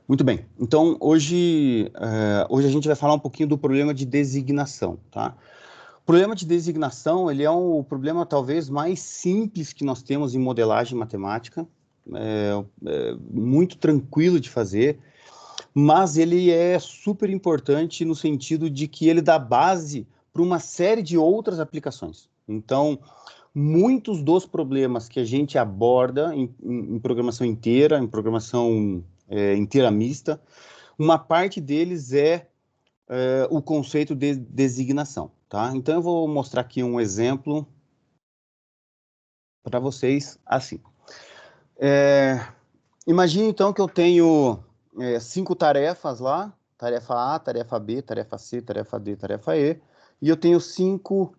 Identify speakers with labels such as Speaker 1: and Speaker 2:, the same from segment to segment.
Speaker 1: Muito bem. Então, hoje a gente vai falar um pouquinho do problema de designação, tá? O problema de designação, ele é o problema talvez mais simples que nós temos em modelagem matemática, muito tranquilo de fazer, mas ele é super importante no sentido de que ele dá base para uma série de outras aplicações. Então, muitos dos problemas que a gente aborda em programação inteira, em programação inteira mista, uma parte deles é o conceito de designação, tá? Então, eu vou mostrar aqui um exemplo para vocês assim. Imagine, então, que eu tenho 5 tarefas lá, tarefa A, tarefa B, tarefa C, tarefa D, tarefa E, e eu tenho 5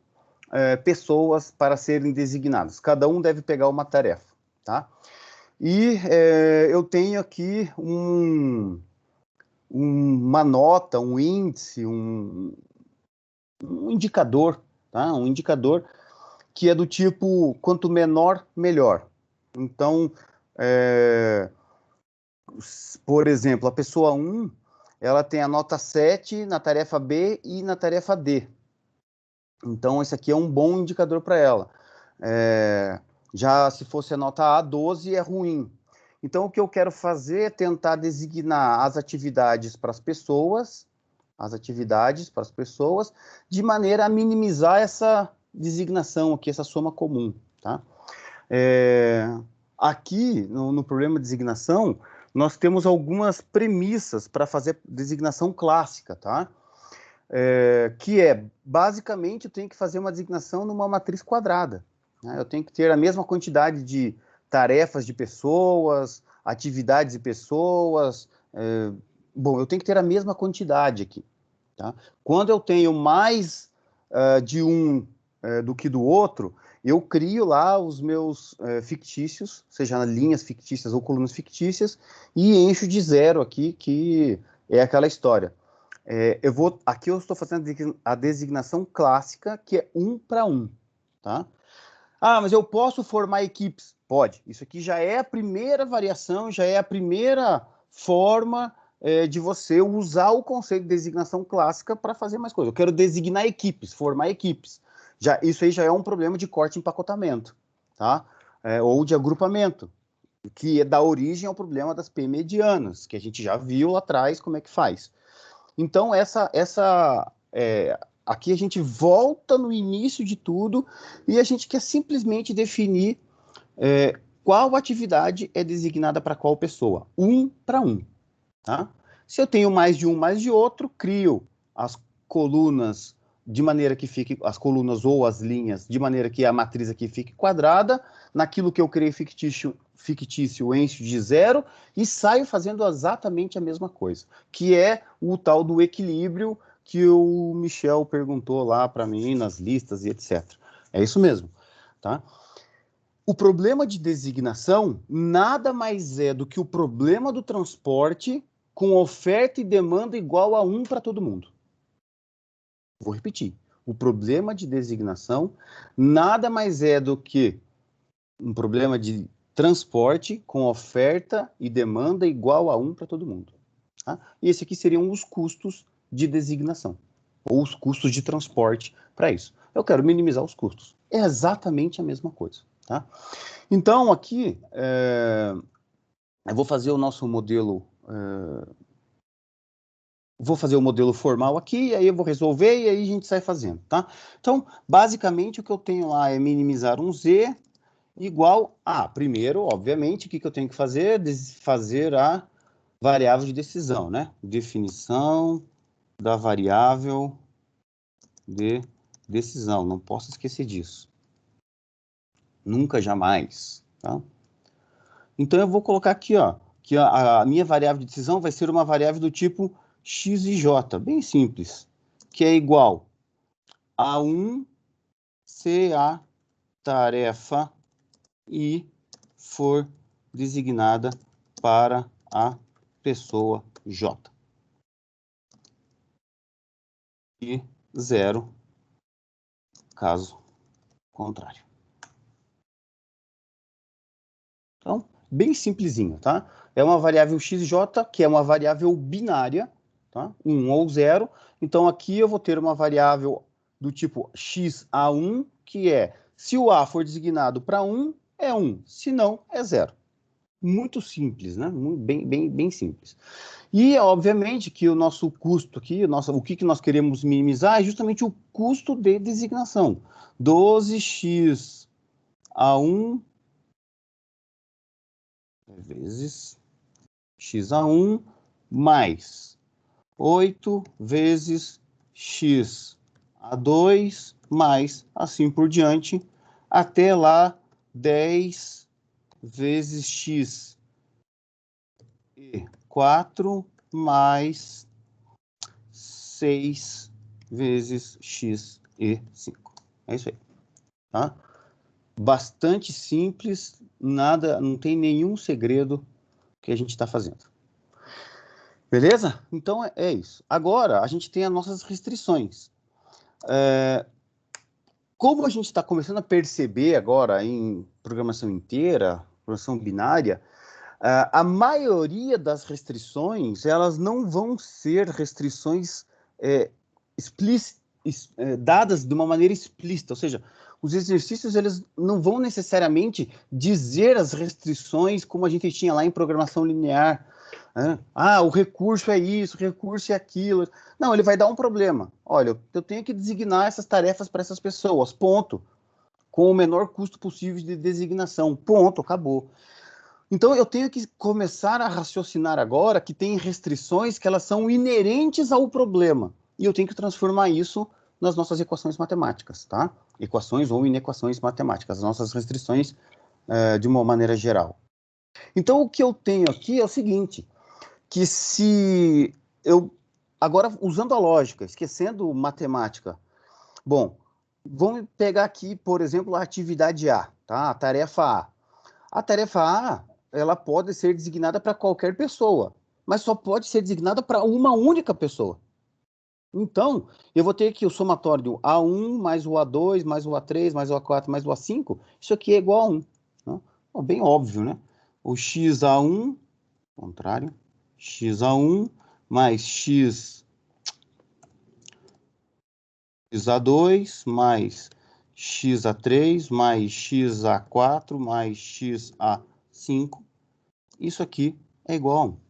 Speaker 1: pessoas para serem designadas. Cada um deve pegar uma tarefa, tá? E eu tenho aqui uma nota, um índice, um indicador, tá? Um indicador que é do tipo, quanto menor, melhor. Então, por exemplo, a pessoa 1, ela tem a nota 7 na tarefa B e na tarefa D. Então, esse aqui é um bom indicador para ela. Já se fosse a nota A, 12 é ruim. Então, o que eu quero fazer é tentar designar as atividades para as pessoas, de maneira a minimizar essa designação aqui, essa soma comum, tá? Aqui, no problema de designação, nós temos algumas premissas para fazer designação clássica, tá? Basicamente, eu tenho que fazer uma designação numa matriz quadrada, né? Eu tenho que ter a mesma quantidade de tarefas de pessoas, atividades de pessoas. Eu tenho que ter a mesma quantidade aqui, tá? Quando eu tenho mais de um do que do outro, eu crio lá os meus fictícios, seja linhas fictícias ou colunas fictícias, e encho de zero aqui, que é aquela história. Aqui eu estou fazendo a designação clássica, que é 1 para 1, tá? Ah, mas eu posso formar equipes? Pode. Isso aqui já é a primeira variação, já é a primeira forma de você usar o conceito de designação clássica para fazer mais coisas. Eu quero designar equipes, formar equipes. Isso aí já é um problema de corte e empacotamento, tá? Ou de agrupamento, que dá origem ao problema das P medianas, que a gente já viu lá atrás como é que faz. Então, aqui a gente volta no início de tudo e a gente quer simplesmente definir qual atividade é designada para qual pessoa. 1 para 1, tá? Se eu tenho mais de um, mais de outro, crio as colunas de maneira que fique, as colunas ou as linhas, de maneira que a matriz aqui fique quadrada, naquilo que eu criei fictício encho de zero e saio fazendo exatamente a mesma coisa, que é o tal do equilíbrio que o Michel perguntou lá para mim nas listas e etc. É isso mesmo, tá? O problema de designação nada mais é do que o problema do transporte com oferta e demanda igual a 1 para todo mundo. Vou repetir. O problema de designação nada mais é do que um problema de transporte com oferta e demanda igual a 1 para todo mundo. Tá? E esse aqui seriam os custos de designação, ou os custos de transporte para isso. Eu quero minimizar os custos. É exatamente a mesma coisa. Tá? Então, aqui, eu vou fazer o nosso modelo... vou fazer o modelo formal aqui, aí eu vou resolver e aí a gente sai fazendo, tá? Então, basicamente, o que eu tenho lá é minimizar um z igual a, primeiro, obviamente, o que eu tenho que fazer? Fazer a variável de decisão, né? Definição da variável de decisão, não posso esquecer disso. Nunca, jamais, tá? Então, eu vou colocar aqui, ó, que a minha variável de decisão vai ser uma variável do tipo x e j, bem simples, que é igual a 1 se a tarefa I for designada para a pessoa J. E 0, caso contrário. Então, bem simplesinho, tá? É uma variável xj, que é uma variável binária, tá? 1 ou 0. Então, aqui eu vou ter uma variável do tipo xa1, que é, se o a for designado para 1, é 1, se não, é 0. Muito simples, né? Bem simples. E, obviamente, que o nosso custo aqui, o que nós queremos minimizar é justamente o custo de designação. 12x a1 vezes x1 mais 8 vezes x2 mais assim por diante, até lá 10 vezes x e 4 mais 6 vezes x e 5. É isso aí, tá? Bastante simples, nada, não tem nenhum segredo que a gente está fazendo. Beleza? Então é isso. Agora a gente tem as nossas restrições. Como a gente está começando a perceber agora em programação inteira, programação binária, a maioria das restrições, elas não vão ser restrições dadas de uma maneira explícita, ou seja, os exercícios eles não vão necessariamente dizer as restrições como a gente tinha lá em programação linear. O recurso é isso, o recurso é aquilo. Não, ele vai dar um problema. Olha, eu tenho que designar essas tarefas para essas pessoas, ponto. Com o menor custo possível de designação, ponto, acabou. Então, eu tenho que começar a raciocinar agora que tem restrições que elas são inerentes ao problema. E eu tenho que transformar isso nas nossas equações matemáticas, tá? Equações ou inequações matemáticas, as nossas restrições de uma maneira geral. Então, o que eu tenho aqui é o seguinte, que se eu... Agora, usando a lógica, esquecendo matemática, bom, vamos pegar aqui, por exemplo, a atividade A, tá? A tarefa A. A tarefa A, ela pode ser designada para qualquer pessoa, mas só pode ser designada para uma única pessoa. Então, eu vou ter aqui o somatório A1 mais o A2 mais o A3 mais o A4 mais o A5, isso aqui é igual a 1. Né? Bom, bem óbvio, né? O xa1, contrário, xa1 mais xa2 mais xa3 mais xa4 mais xa5, isso aqui é igual a 1.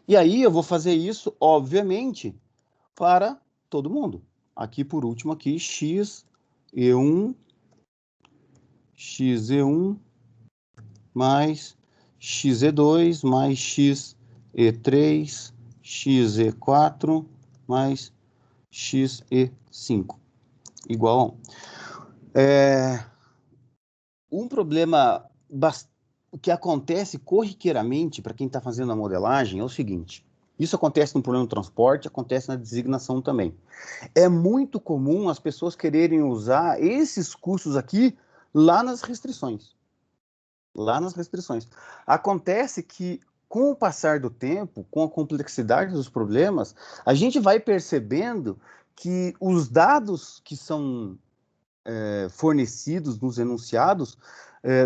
Speaker 1: E aí eu vou fazer isso, obviamente, para todo mundo. Aqui, por último, aqui, xe1 mais xe2 mais xe3 xe4 mais xe5 igual a 1. Um problema que acontece corriqueiramente para quem está fazendo a modelagem é o seguinte: isso acontece no problema do transporte, acontece na designação também. É muito comum as pessoas quererem usar esses custos aqui lá nas restrições. Lá nas restrições. Acontece que, com o passar do tempo, com a complexidade dos problemas, a gente vai percebendo que os dados que são fornecidos nos enunciados,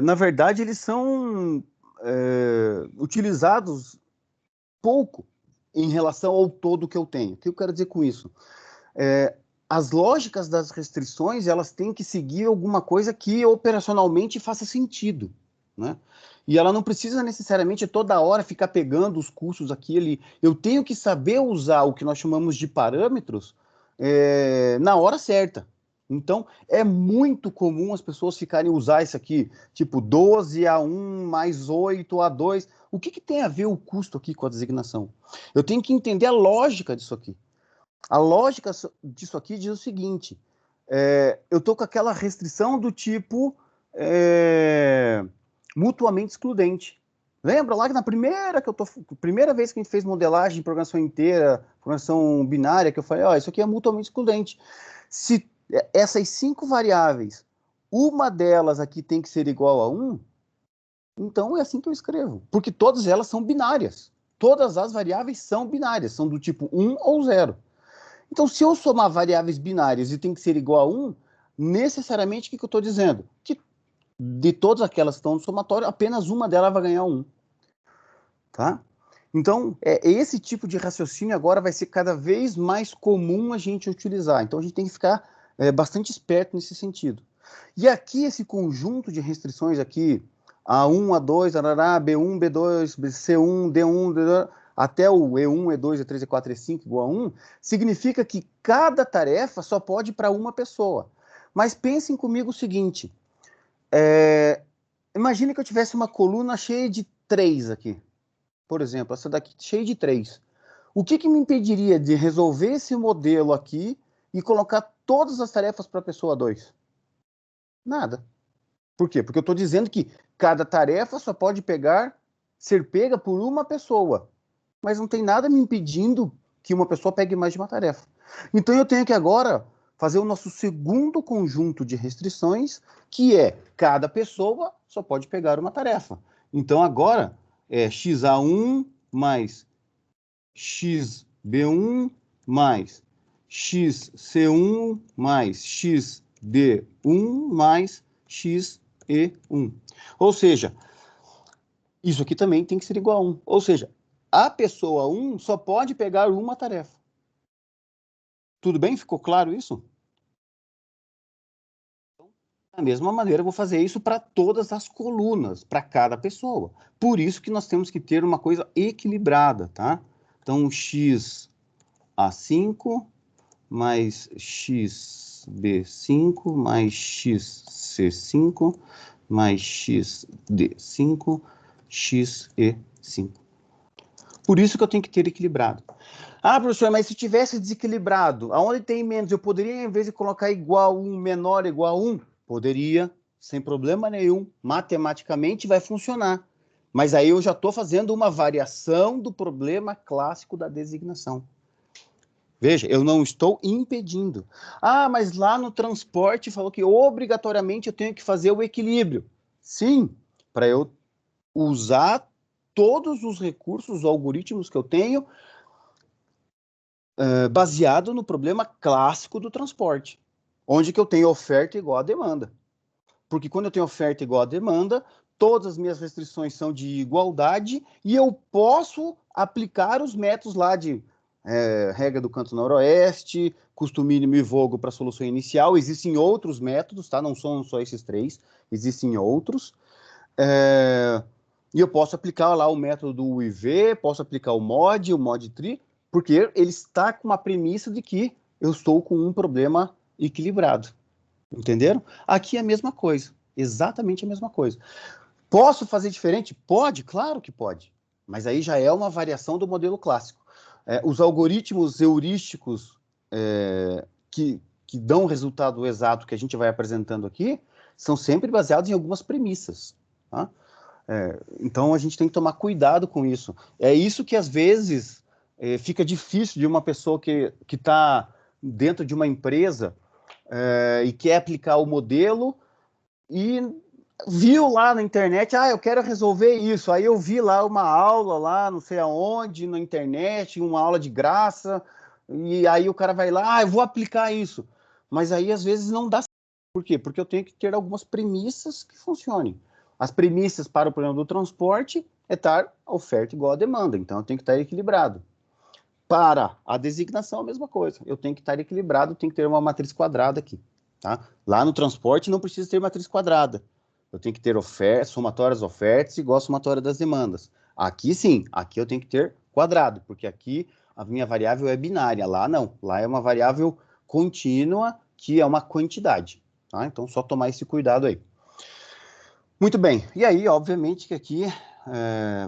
Speaker 1: na verdade, eles são utilizados pouco em relação ao todo que eu tenho. O que eu quero dizer com isso? As lógicas das restrições, elas têm que seguir alguma coisa que operacionalmente faça sentido, né? E ela não precisa necessariamente toda hora ficar pegando os custos aqui ali. Eu tenho que saber usar o que nós chamamos de parâmetros na hora certa. Então, é muito comum as pessoas ficarem usar isso aqui, tipo 12A1 mais 8A2. O que tem a ver o custo aqui com a designação? Eu tenho que entender a lógica disso aqui. A lógica disso aqui diz o seguinte: eu estou com aquela restrição do tipo mutuamente excludente. Lembra lá que na primeira vez que a gente fez modelagem de programação inteira, programação binária, que eu falei, isso aqui é mutuamente excludente. Se essas 5 variáveis, uma delas aqui tem que ser igual a 1, então é assim que eu escrevo, porque todas elas são binárias. Todas as variáveis são binárias, são do tipo 1 ou 0. Então, se eu somar variáveis binárias e tem que ser igual a 1, necessariamente o que eu estou dizendo? Que de todas aquelas que estão no somatório, apenas uma delas vai ganhar 1. Tá? Então, esse tipo de raciocínio agora vai ser cada vez mais comum a gente utilizar. Então, a gente tem que ficar bastante esperto nesse sentido. E aqui, esse conjunto de restrições aqui, A1, A2, arará, B1, B2, C1, D1, D2, até o E1, E2, E3, E4, E5 igual a 1, significa que cada tarefa só pode ir para uma pessoa. Mas pensem comigo o seguinte, imagine que eu tivesse uma coluna cheia de 3 aqui. Por exemplo, essa daqui cheia de 3. O que me impediria de resolver esse modelo aqui e colocar todas as tarefas para a pessoa 2? Nada. Por quê? Porque eu estou dizendo que cada tarefa só pode ser pega por uma pessoa. Mas não tem nada me impedindo que uma pessoa pegue mais de uma tarefa. Então eu tenho que agora fazer o nosso segundo conjunto de restrições, que é cada pessoa só pode pegar uma tarefa. Então agora é XA1 mais XB1 mais XC1 mais XD1 mais XE1. Ou seja, isso aqui também tem que ser igual a 1. Ou seja, a pessoa 1 só pode pegar uma tarefa. Tudo bem? Ficou claro isso? Da mesma maneira, eu vou fazer isso para todas as colunas, para cada pessoa. Por isso que nós temos que ter uma coisa equilibrada, tá? Então, XA5 mais XB5 mais XC5 mais XD5, XE5. Por isso que eu tenho que ter equilibrado. Ah, professor, mas se tivesse desequilibrado, aonde tem menos, eu poderia, em vez de colocar igual a 1, menor igual a 1? Poderia, sem problema nenhum. Matematicamente vai funcionar. Mas aí eu já estou fazendo uma variação do problema clássico da designação. Veja, eu não estou impedindo. Ah, mas lá no transporte falou que obrigatoriamente eu tenho que fazer o equilíbrio. Sim, para eu usar todos os recursos, os algoritmos que eu tenho, baseado no problema clássico do transporte, onde que eu tenho oferta igual a demanda. Porque quando eu tenho oferta igual a demanda, todas as minhas restrições são de igualdade e eu posso aplicar os métodos lá de regra do canto noroeste, custo mínimo e vogo para a solução inicial. Existem outros métodos, tá? Não são só esses 3, existem outros. E eu posso aplicar lá o método do IV, posso aplicar o mod tree, porque ele está com uma premissa de que eu estou com um problema equilibrado. Entenderam? Aqui é a mesma coisa, exatamente a mesma coisa. Posso fazer diferente? Pode, claro que pode. Mas aí já é uma variação do modelo clássico. Os algoritmos heurísticos que dão o resultado exato que a gente vai apresentando aqui são sempre baseados em algumas premissas. Tá? Então a gente tem que tomar cuidado com isso. É isso que às vezes fica difícil de uma pessoa que está dentro de uma empresa e quer aplicar o modelo e viu lá na internet, eu quero resolver isso. Aí eu vi lá uma aula lá, não sei aonde, na internet, uma aula de graça, e aí o cara vai lá, eu vou aplicar isso. Mas aí às vezes não dá. Por quê? Porque eu tenho que ter algumas premissas que funcionem. As premissas para o problema do transporte é estar a oferta igual à demanda, então eu tenho que estar equilibrado. Para a designação, a mesma coisa. Eu tenho que estar equilibrado, tem que ter uma matriz quadrada aqui. Tá? Lá no transporte não precisa ter matriz quadrada. Eu tenho que ter somatórias ofertas igual a somatória das demandas. Aqui sim, aqui eu tenho que ter quadrado, porque aqui a minha variável é binária. Lá não, lá é uma variável contínua, que é uma quantidade. Tá? Então, só tomar esse cuidado aí. Muito bem, e aí, obviamente, que aqui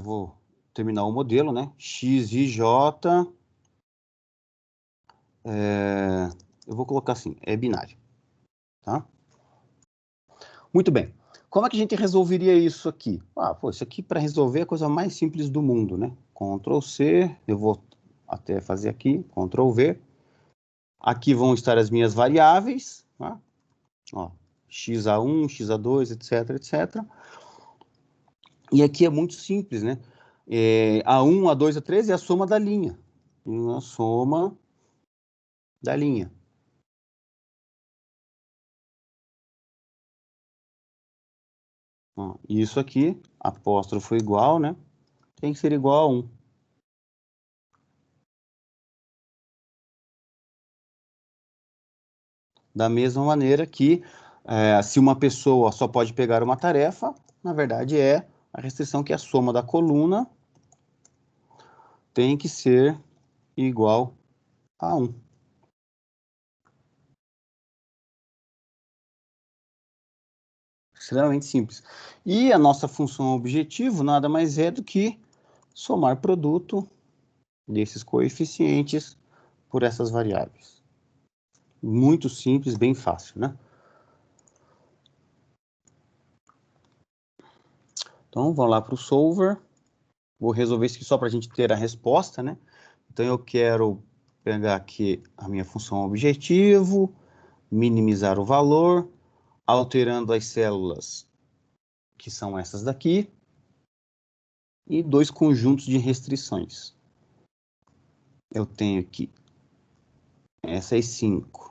Speaker 1: vou terminar o modelo, né? X e J, eu vou colocar assim, é binário, tá? Muito bem. Como é que a gente resolveria isso aqui? Isso aqui para resolver é a coisa mais simples do mundo, né? Ctrl C, eu vou até fazer aqui, Ctrl V. Aqui vão estar as minhas variáveis, tá? Ó, XA1, XA2, etc, etc. E aqui é muito simples, né? A1, A2, A3 é a soma da linha. A soma da linha. Ó, isso aqui, apóstrofo igual, né? Tem que ser igual a 1. Da mesma maneira que, se uma pessoa só pode pegar uma tarefa, na verdade é a restrição que a soma da coluna tem que ser igual a 1. Extremamente simples. E a nossa função objetivo nada mais é do que somar produto desses coeficientes por essas variáveis. Muito simples, bem fácil, né? Então, vamos lá para o solver. Vou resolver isso aqui só para a gente ter a resposta, né? Então, eu quero pegar aqui a minha função objetivo, minimizar o valor, alterando as células, que são essas daqui, e dois conjuntos de restrições. Eu tenho aqui essas 5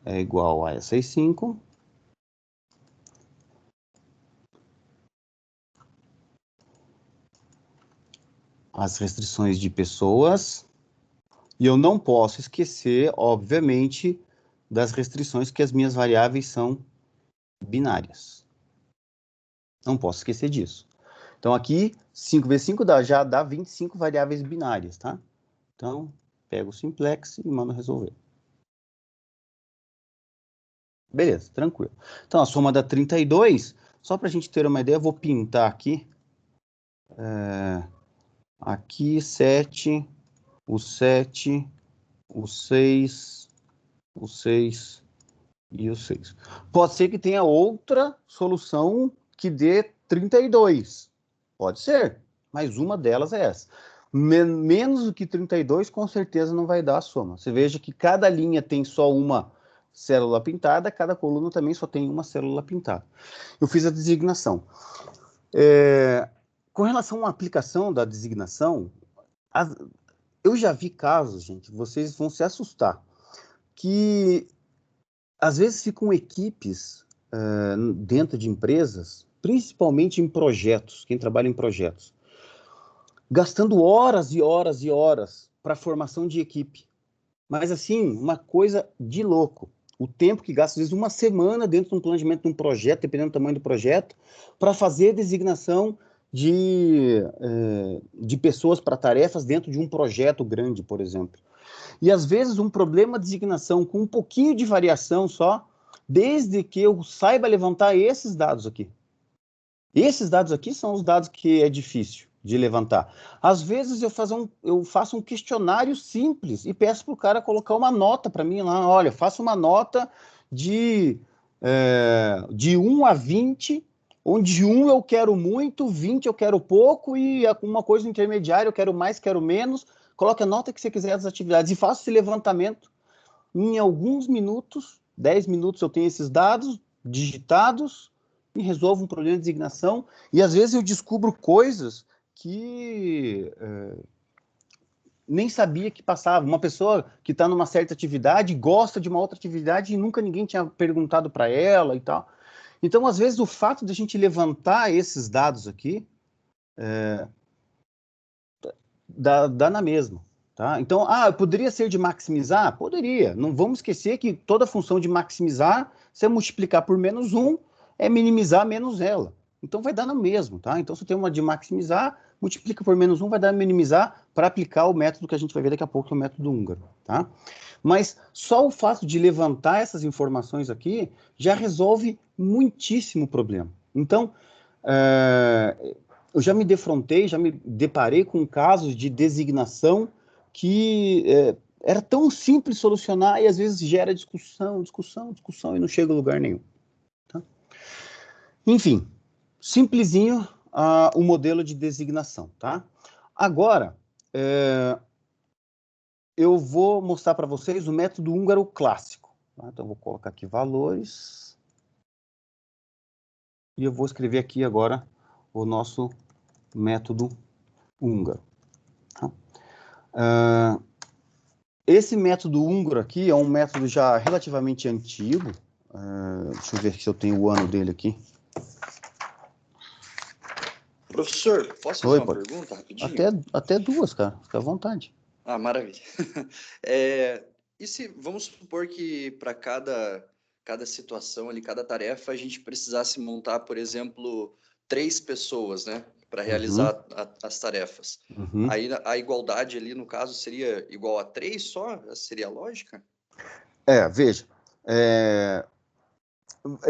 Speaker 1: é igual a essas 5. As restrições de pessoas. E eu não posso esquecer, obviamente, das restrições que as minhas variáveis são binárias. Não posso esquecer disso. Então, aqui, 5 vezes 5 já dá 25 variáveis binárias, tá? Então, pego o simplex e mando resolver. Beleza, tranquilo. Então, a soma dá 32. Só para a gente ter uma ideia, eu vou pintar aqui. Aqui, 7, o 7, o 6, o 6 e o 6. Pode ser que tenha outra solução que dê 32. Pode ser, mas uma delas é essa. Menos do que 32, com certeza não vai dar a soma. Você veja que cada linha tem só uma célula pintada, cada coluna também só tem uma célula pintada. Eu fiz a designação. Com relação à aplicação da designação, eu já vi casos, gente, vocês vão se assustar, que às vezes ficam equipes dentro de empresas, principalmente em projetos, quem trabalha em projetos, gastando horas e horas e horas para a formação de equipe. Mas, assim, uma coisa de louco. O tempo que gasta, às vezes, uma semana dentro de um planejamento de um projeto, dependendo do tamanho do projeto, para fazer designação de pessoas para tarefas dentro de um projeto grande, por exemplo. E, às vezes, um problema de designação com um pouquinho de variação só, desde que eu saiba levantar esses dados aqui. Esses dados aqui são os dados que é difícil de levantar. Às vezes eu faço um questionário simples e peço para o cara colocar uma nota para mim lá. Olha, faça uma nota de 1 a 20, onde 1 eu quero muito, 20 eu quero pouco e alguma coisa intermediária eu quero mais, quero menos. Coloque a nota que você quiser das atividades e faça esse levantamento. Em alguns minutos, 10 minutos, eu tenho esses dados digitados e resolvo um problema de designação. E às vezes eu descubro coisas que nem sabia que passava. Uma pessoa que está numa certa atividade gosta de uma outra atividade e nunca ninguém tinha perguntado para ela e tal. Então, às vezes, o fato de a gente levantar esses dados aqui dá na mesma. Tá? Então, poderia ser de maximizar? Poderia. Não vamos esquecer que toda função de maximizar, se eu multiplicar por menos 1, é minimizar menos ela. Então, vai dar no mesmo. Tá? Então, se eu tenho uma de maximizar, multiplica por menos 1, vai dar minimizar para aplicar o método que a gente vai ver daqui a pouco, que é o método húngaro. Tá? Mas só o fato de levantar essas informações aqui já resolve muitíssimo problema. Então, eu já me defrontei, já me deparei com casos de designação que era tão simples solucionar e às vezes gera discussão e não chega a lugar nenhum. Tá? Enfim, simplesinho o modelo de designação. Tá? Agora, eu vou mostrar para vocês o método húngaro clássico. Tá? Então, eu vou colocar aqui valores e eu vou escrever aqui agora o nosso método húngaro. Tá? Esse método húngaro aqui é um método já relativamente antigo. Deixa eu ver se eu tenho o ano dele aqui.
Speaker 2: Professor, posso fazer
Speaker 1: Oi,
Speaker 2: uma
Speaker 1: pode.
Speaker 2: pergunta rapidinho?
Speaker 1: Até duas, cara. Fica à vontade.
Speaker 2: Ah, maravilha. E se, vamos supor que para cada situação ali, cada tarefa, a gente precisasse montar, por exemplo, 3 pessoas, né, para
Speaker 1: Uhum,
Speaker 2: realizar as tarefas.
Speaker 1: uhum.
Speaker 2: Aí a igualdade ali, no caso, seria igual a 3 só? Essa seria a lógica?
Speaker 1: Veja.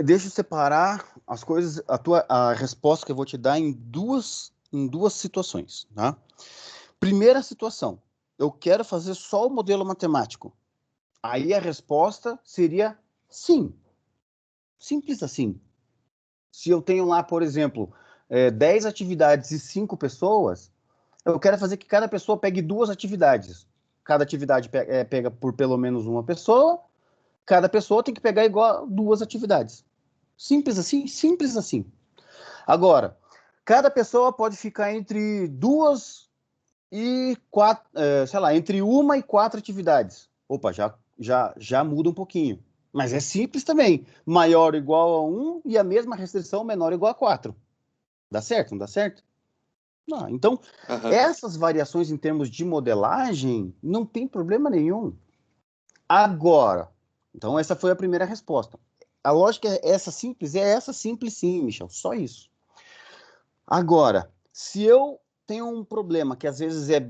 Speaker 1: Deixa eu separar as coisas, a resposta que eu vou te dar em duas situações, tá? Primeira situação, eu quero fazer só o modelo matemático. Aí a resposta seria sim. Simples assim. Se eu tenho lá, por exemplo, 10 atividades e 5 pessoas, eu quero fazer que cada pessoa pegue 2 atividades. Cada atividade pega por pelo menos uma pessoa, cada pessoa tem que pegar igual 2 atividades. Simples assim, simples assim. Agora, cada pessoa pode ficar entre 2 e 4, sei lá, entre 1 e 4 atividades. Opa, já muda um pouquinho. Mas é simples também. Maior ou igual a 1 e a mesma restrição menor ou igual a 4. Dá certo? Não dá certo? Não. Então,
Speaker 2: Aham.
Speaker 1: essas variações em termos de modelagem não tem problema nenhum. Agora, então essa foi a primeira resposta. A lógica é essa simples sim, Michel, só isso. Agora, se eu tenho um problema que às vezes é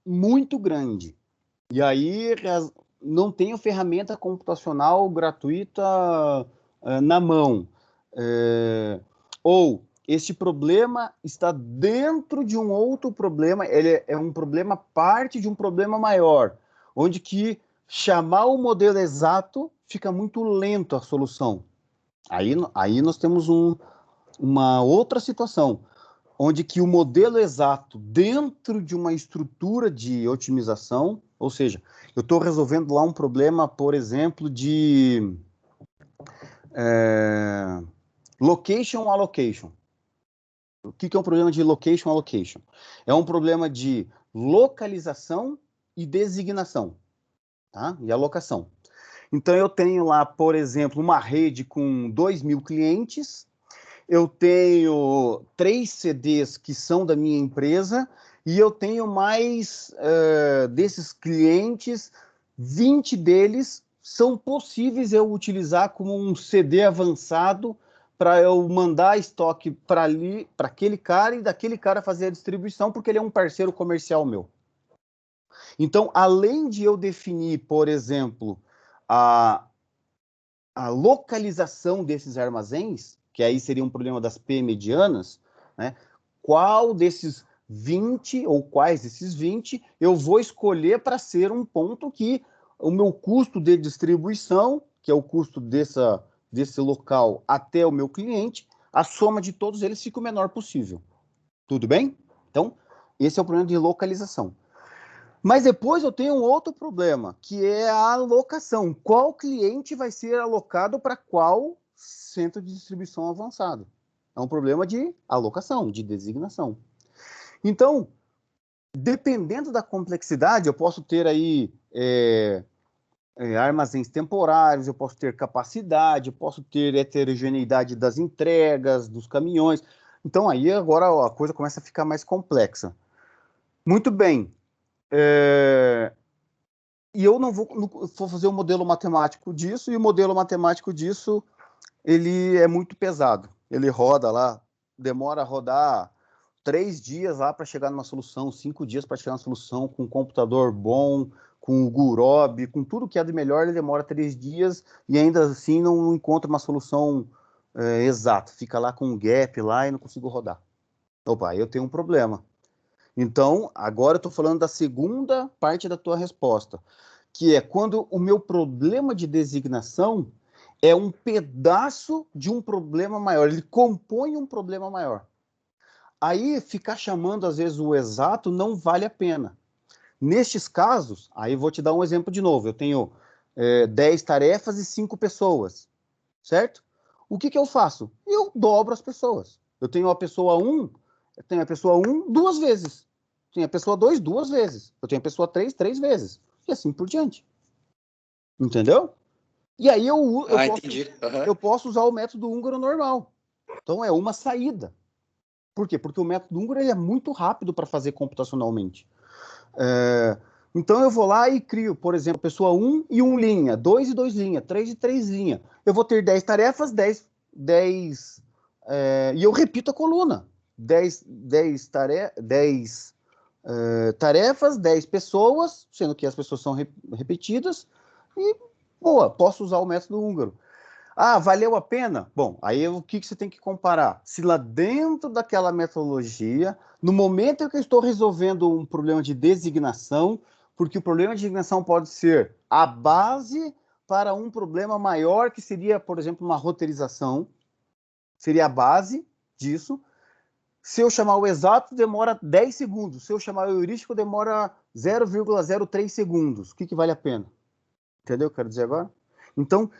Speaker 1: muito grande, e aí não tenho ferramenta computacional gratuita na mão, é, ou este problema está dentro de um outro problema, ele é um problema parte de um problema maior, onde que chamar o modelo exato fica muito lento a solução. Aí nós temos uma outra situação onde que o modelo exato dentro de uma estrutura de otimização, ou seja, eu estou resolvendo lá um problema, por exemplo, de é, location allocation. O que é um problema de location allocation? É um problema de localização e designação, tá? E alocação. Então eu tenho lá, por exemplo, uma rede com 2.000 clientes. Eu tenho 3 CDs que são da minha empresa e eu tenho mais desses clientes, 20 deles são possíveis eu utilizar como um CD avançado para eu mandar estoque para ali, para aquele cara e daquele cara fazer a distribuição, porque ele é um parceiro comercial meu. Então, além de eu definir, por exemplo, a, a localização desses armazéns, que aí seria um problema das P medianas, né? Qual desses 20 ou quais desses 20 eu vou escolher para ser um ponto que o meu custo de distribuição, que é o custo desse local até o meu cliente, a soma de todos eles fica o menor possível. Tudo bem? Então, esse é o problema de localização. Mas depois eu tenho um outro problema, que é a alocação. Qual cliente vai ser alocado para qual centro de distribuição avançado? É um problema de alocação, de designação. Então, dependendo da complexidade, eu posso ter aí armazéns temporários, eu posso ter capacidade, eu posso ter heterogeneidade das entregas, dos caminhões. Então, aí agora a coisa começa a ficar mais complexa. Muito bem. E eu não vou fazer um modelo matemático disso, e o modelo matemático disso, ele é muito pesado. Ele roda lá, demora a rodar 3 dias lá para chegar numa solução, 5 dias para chegar numa solução, com um computador bom, com o Gurobi, com tudo que é de melhor, ele demora 3 dias e ainda assim não encontra uma solução exata. Fica lá com um gap lá e não consigo rodar. Opa, aí eu tenho um problema. Então, agora eu estou falando da segunda parte da tua resposta, que é quando o meu problema de designação é um pedaço de um problema maior, ele compõe um problema maior. Aí, ficar chamando, às vezes, o exato não vale a pena. Nestes casos, aí vou te dar um exemplo de novo, eu tenho 10 tarefas e 5 pessoas, certo? O que eu faço? Eu dobro as pessoas. Eu tenho a pessoa 1, eu tenho a pessoa 1 2 vezes. Tenho a pessoa 2 2 vezes. Eu tenho a pessoa 3 3 vezes. E assim por diante. Entendeu? E aí
Speaker 2: Ah, entendi. Aham.
Speaker 1: eu posso usar o método húngaro normal. Então é uma saída. Por quê? Porque o método húngaro ele é muito rápido para fazer computacionalmente. Então, eu vou lá e crio, por exemplo, pessoa 1 e 1 linha, 2 e 2 linha, 3 e 3 linha. Eu vou ter 10 tarefas, 10 e eu repito a coluna. 10 tarefas, 10 pessoas, sendo que as pessoas são repetidas, e, boa, posso usar o método húngaro. Ah, valeu a pena? Bom, aí o que você tem que comparar? Se lá dentro daquela metodologia, no momento em que eu estou resolvendo um problema de designação, porque o problema de designação pode ser a base para um problema maior, que seria, por exemplo, uma roteirização, seria a base disso. Se eu chamar o exato, demora 10 segundos. Se eu chamar o heurístico, demora 0,03 segundos. O que vale a pena? Entendeu o que eu quero dizer agora? Então,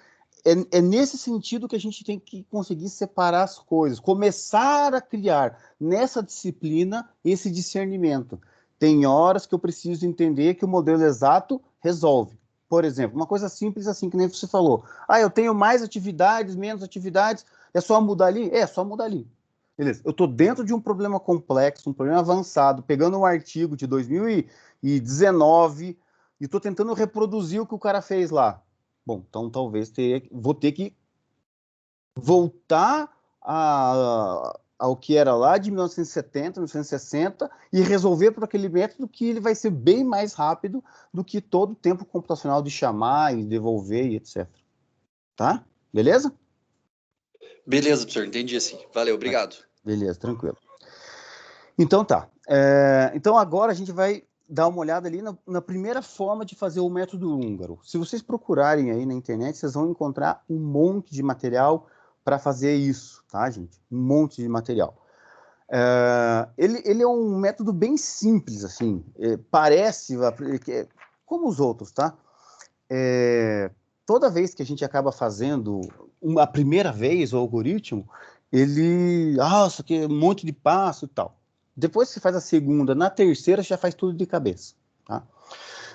Speaker 1: é nesse sentido que a gente tem que conseguir separar as coisas, começar a criar nessa disciplina esse discernimento. Tem horas que eu preciso entender que o modelo exato resolve. Por exemplo, uma coisa simples assim, que nem você falou. Ah, eu tenho mais atividades, menos atividades, é só mudar ali? É só mudar ali. Beleza, eu estou dentro de um problema complexo, um problema avançado, pegando um artigo de 2019 e estou tentando reproduzir o que o cara fez lá. Bom, então talvez vou ter que voltar ao que era lá de 1970, 1960 e resolver por aquele método que ele vai ser bem mais rápido do que todo o tempo computacional de chamar e devolver e etc. Tá? Beleza?
Speaker 2: Beleza, professor, entendi assim. Valeu, obrigado.
Speaker 1: Beleza, tranquilo. Então tá. Então agora a gente vai dar uma olhada ali na primeira forma de fazer o método húngaro. Se vocês procurarem aí na internet, vocês vão encontrar um monte de material para fazer isso, tá, gente? Um monte de material. Ele é um método bem simples, assim. Parece como os outros, tá? Toda vez que a gente acaba fazendo a primeira vez o algoritmo, isso aqui é um monte de passo e tal. Depois que você faz a segunda, na terceira, você já faz tudo de cabeça. Tá?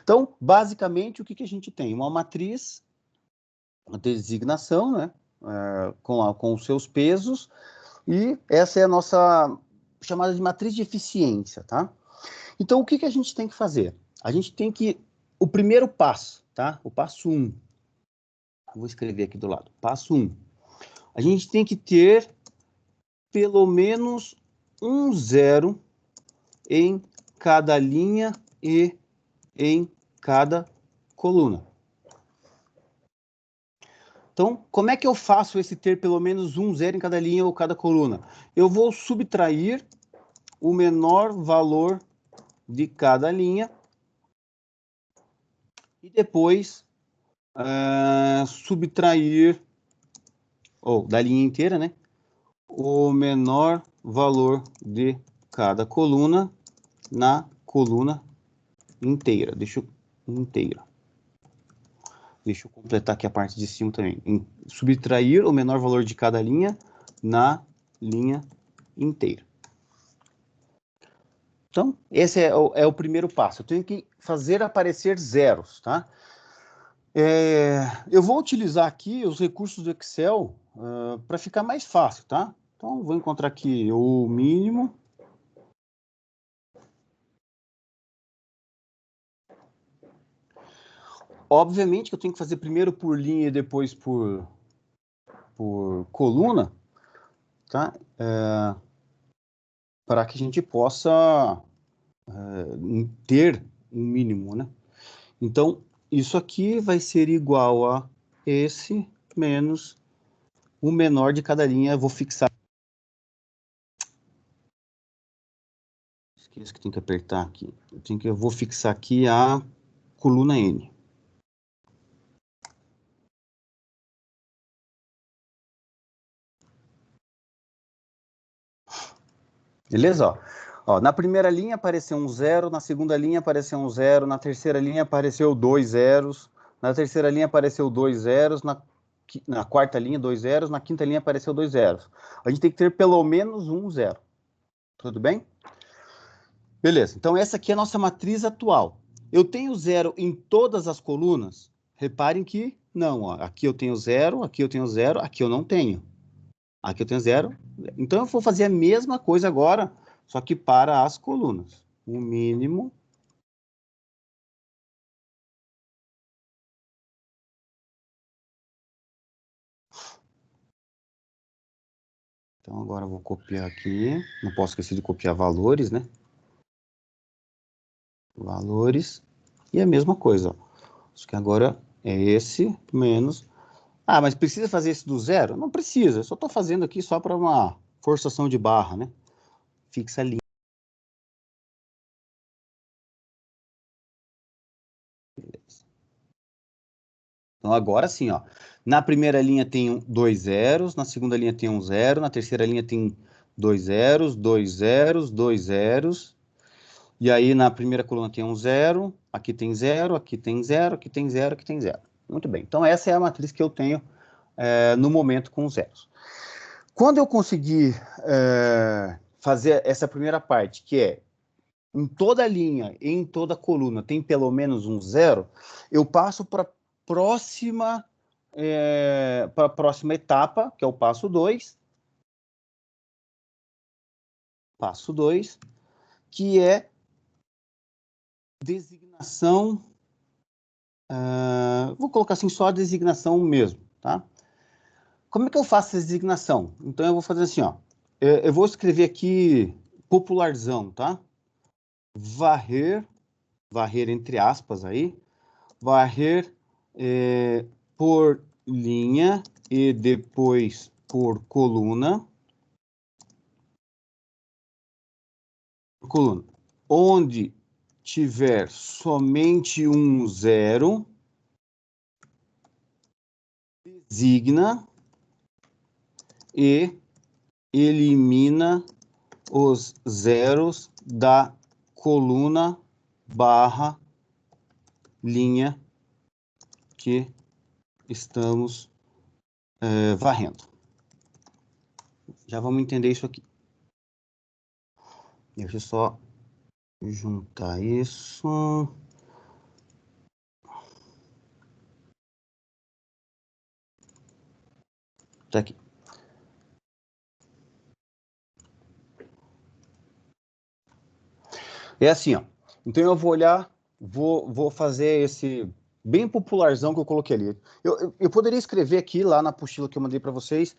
Speaker 1: Então, basicamente, o que a gente tem? Uma matriz de designação, né? Com os seus pesos, e essa é a nossa chamada de matriz de eficiência. Tá? Então, o que a gente tem que fazer? A gente tem que... O primeiro passo, tá? O passo 1. Vou escrever aqui do lado. Passo 1. A gente tem que ter pelo menos um zero em cada linha e em cada coluna. Então, como é que eu faço esse ter pelo menos um zero em cada linha ou cada coluna? Eu vou subtrair o menor valor de cada linha e depois subtrair, ou da linha inteira, né? O menor valor de cada coluna na coluna inteira. Deixa eu completar aqui a parte de cima também. Subtrair o menor valor de cada linha na linha inteira. Então, esse é o primeiro passo. Eu tenho que fazer aparecer zeros, tá? Eu vou utilizar aqui os recursos do Excel para ficar mais fácil, tá? Então, vou encontrar aqui o mínimo. Obviamente que eu tenho que fazer primeiro por linha e depois por coluna, tá? Para que a gente possa ter um mínimo, né? Então, isso aqui vai ser igual a esse menos o menor de cada linha. Eu vou fixar. Esqueço que tem que apertar aqui. Eu vou fixar aqui a coluna N. Beleza? Ó, na primeira linha apareceu um zero, na segunda linha apareceu um zero, na terceira linha apareceu 2 zeros, na terceira linha apareceu 2 zeros, na quarta linha 2 zeros, na quinta linha apareceu 2 zeros. A gente tem que ter pelo menos um zero. Tudo bem? Beleza, então essa aqui é a nossa matriz atual. Eu tenho zero em todas as colunas? Reparem que não, ó, aqui eu tenho zero, aqui eu tenho zero, aqui eu não tenho. Aqui eu tenho 0. Então, eu vou fazer a mesma coisa agora, só que para as colunas. O mínimo. Então, agora eu vou copiar aqui. Não posso esquecer de copiar valores, né? Valores. E a mesma coisa, ó. Acho que agora é esse menos. Ah, mas precisa fazer esse do 0? Não precisa. Eu só estou fazendo aqui só para uma forçação de barra, né? Fixa a linha. Então, agora sim, ó. Na primeira linha tem 2 zeros, na segunda linha tem 1 zero, na terceira linha tem 2 zeros, 2 zeros, 2 zeros. E aí, na primeira coluna tem 1 zero, aqui tem 0, aqui tem 0, aqui tem 0, aqui tem 0. Muito bem. Então, essa é a matriz que eu tenho no momento com os zeros. Quando eu conseguir fazer essa primeira parte, que é em toda linha e em toda coluna tem pelo menos um zero, eu passo para a próxima etapa, que é o passo 2. Passo 2, que é designação. Vou colocar assim só a designação mesmo, tá? Como é que eu faço essa designação? Então eu vou fazer assim, ó. Eu vou escrever aqui popularzão, tá? Varrer entre aspas aí, varrer por linha e depois por coluna. Onde tiver somente um zero, designa e elimina os zeros da coluna barra linha que estamos varrendo. Já vamos entender isso aqui. Deixa eu só juntar isso. Tá aqui. É assim, ó. Então eu vou olhar, vou fazer esse bem popularzão que eu coloquei ali. Eu poderia escrever aqui, lá na apostila que eu mandei para vocês,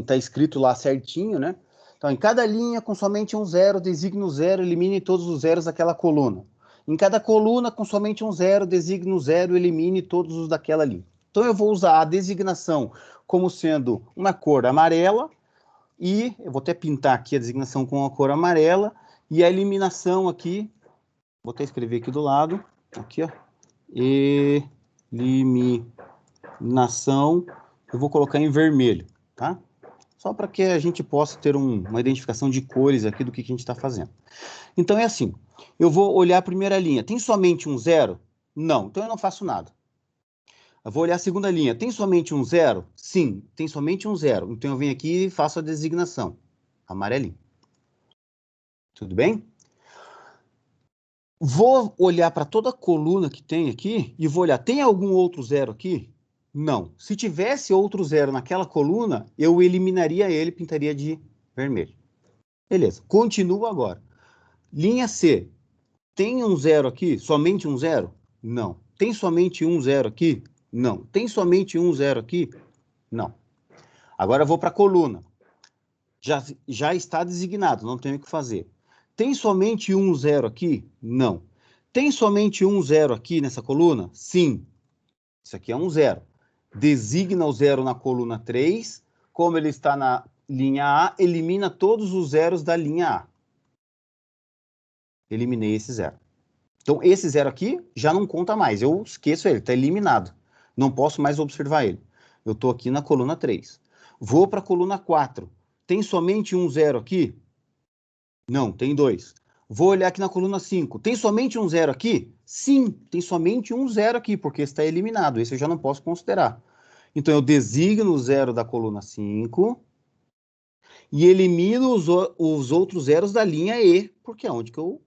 Speaker 1: tá escrito lá certinho, né? Então, em cada linha com somente um zero, designe o zero, elimine todos os zeros daquela coluna. Em cada coluna com somente um zero, designe o zero, elimine todos os daquela linha. Então, eu vou usar a designação como sendo uma cor amarela, e eu vou até pintar aqui a designação com a cor amarela, e a eliminação aqui, vou até escrever aqui do lado, aqui, ó, eliminação, eu vou colocar em vermelho, tá? Só para que a gente possa ter uma identificação de cores aqui do que a gente está fazendo. Então é assim, eu vou olhar a primeira linha, tem somente um zero? Não, então eu não faço nada. Eu vou olhar a segunda linha, tem somente um zero? Sim, tem somente um zero. Então eu venho aqui e faço a designação, amarelinho. Tudo bem? Vou olhar para toda a coluna que tem aqui e vou olhar, tem algum outro zero aqui? Não. Se tivesse outro zero naquela coluna, eu eliminaria ele, pintaria de vermelho. Beleza, continuo agora. Linha C, tem um zero aqui? Somente um zero? Não. Tem somente um zero aqui? Não. Tem somente um zero aqui? Não. Agora eu vou para a coluna. Já está designado, não tenho o que fazer. Tem somente um zero aqui? Não. Tem somente um zero aqui nessa coluna? Sim. Isso aqui é um zero. Designa o zero na coluna 3. Como ele está na linha A, elimina todos os zeros da linha A. Eliminei esse zero. Então, esse zero aqui já não conta mais. Eu esqueço ele, está eliminado. Não posso mais observar ele. Eu estou aqui na coluna 3. Vou para a coluna 4. Tem somente um zero aqui? Não, tem dois. Vou olhar aqui na coluna 5. Tem somente um zero aqui? Sim, tem somente um zero aqui, porque está eliminado. Esse eu já não posso considerar. Então, eu designo o zero da coluna 5 e elimino os outros zeros da linha E, porque é onde que eu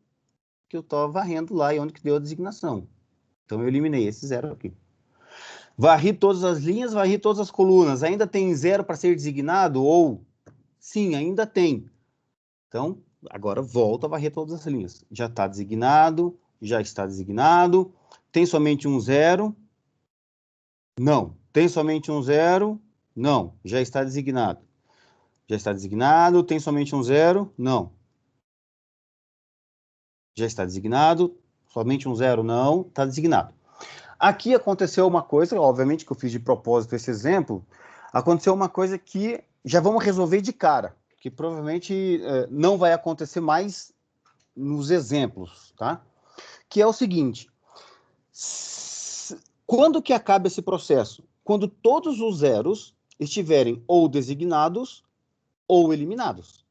Speaker 1: estou varrendo lá e onde que deu a designação. Então, eu eliminei esse zero aqui. Varri todas as linhas, varri todas as colunas. Ainda tem zero para ser designado ou Sim, ainda tem. Então, agora volta a varrer todas as linhas. Já está designado, já está designado. Tem somente um zero? Não. Tem somente um zero? Não. Já está designado. Já está designado. Tem somente um zero? Não. Já está designado. Somente um zero? Não. Está designado. Aqui aconteceu uma coisa, obviamente que eu fiz de propósito esse exemplo, aconteceu uma coisa que já vamos resolver de cara, que provavelmente não vai acontecer mais nos exemplos, tá? Que é o seguinte, quando que acaba esse processo? Quando todos os zeros estiverem ou designados ou eliminados.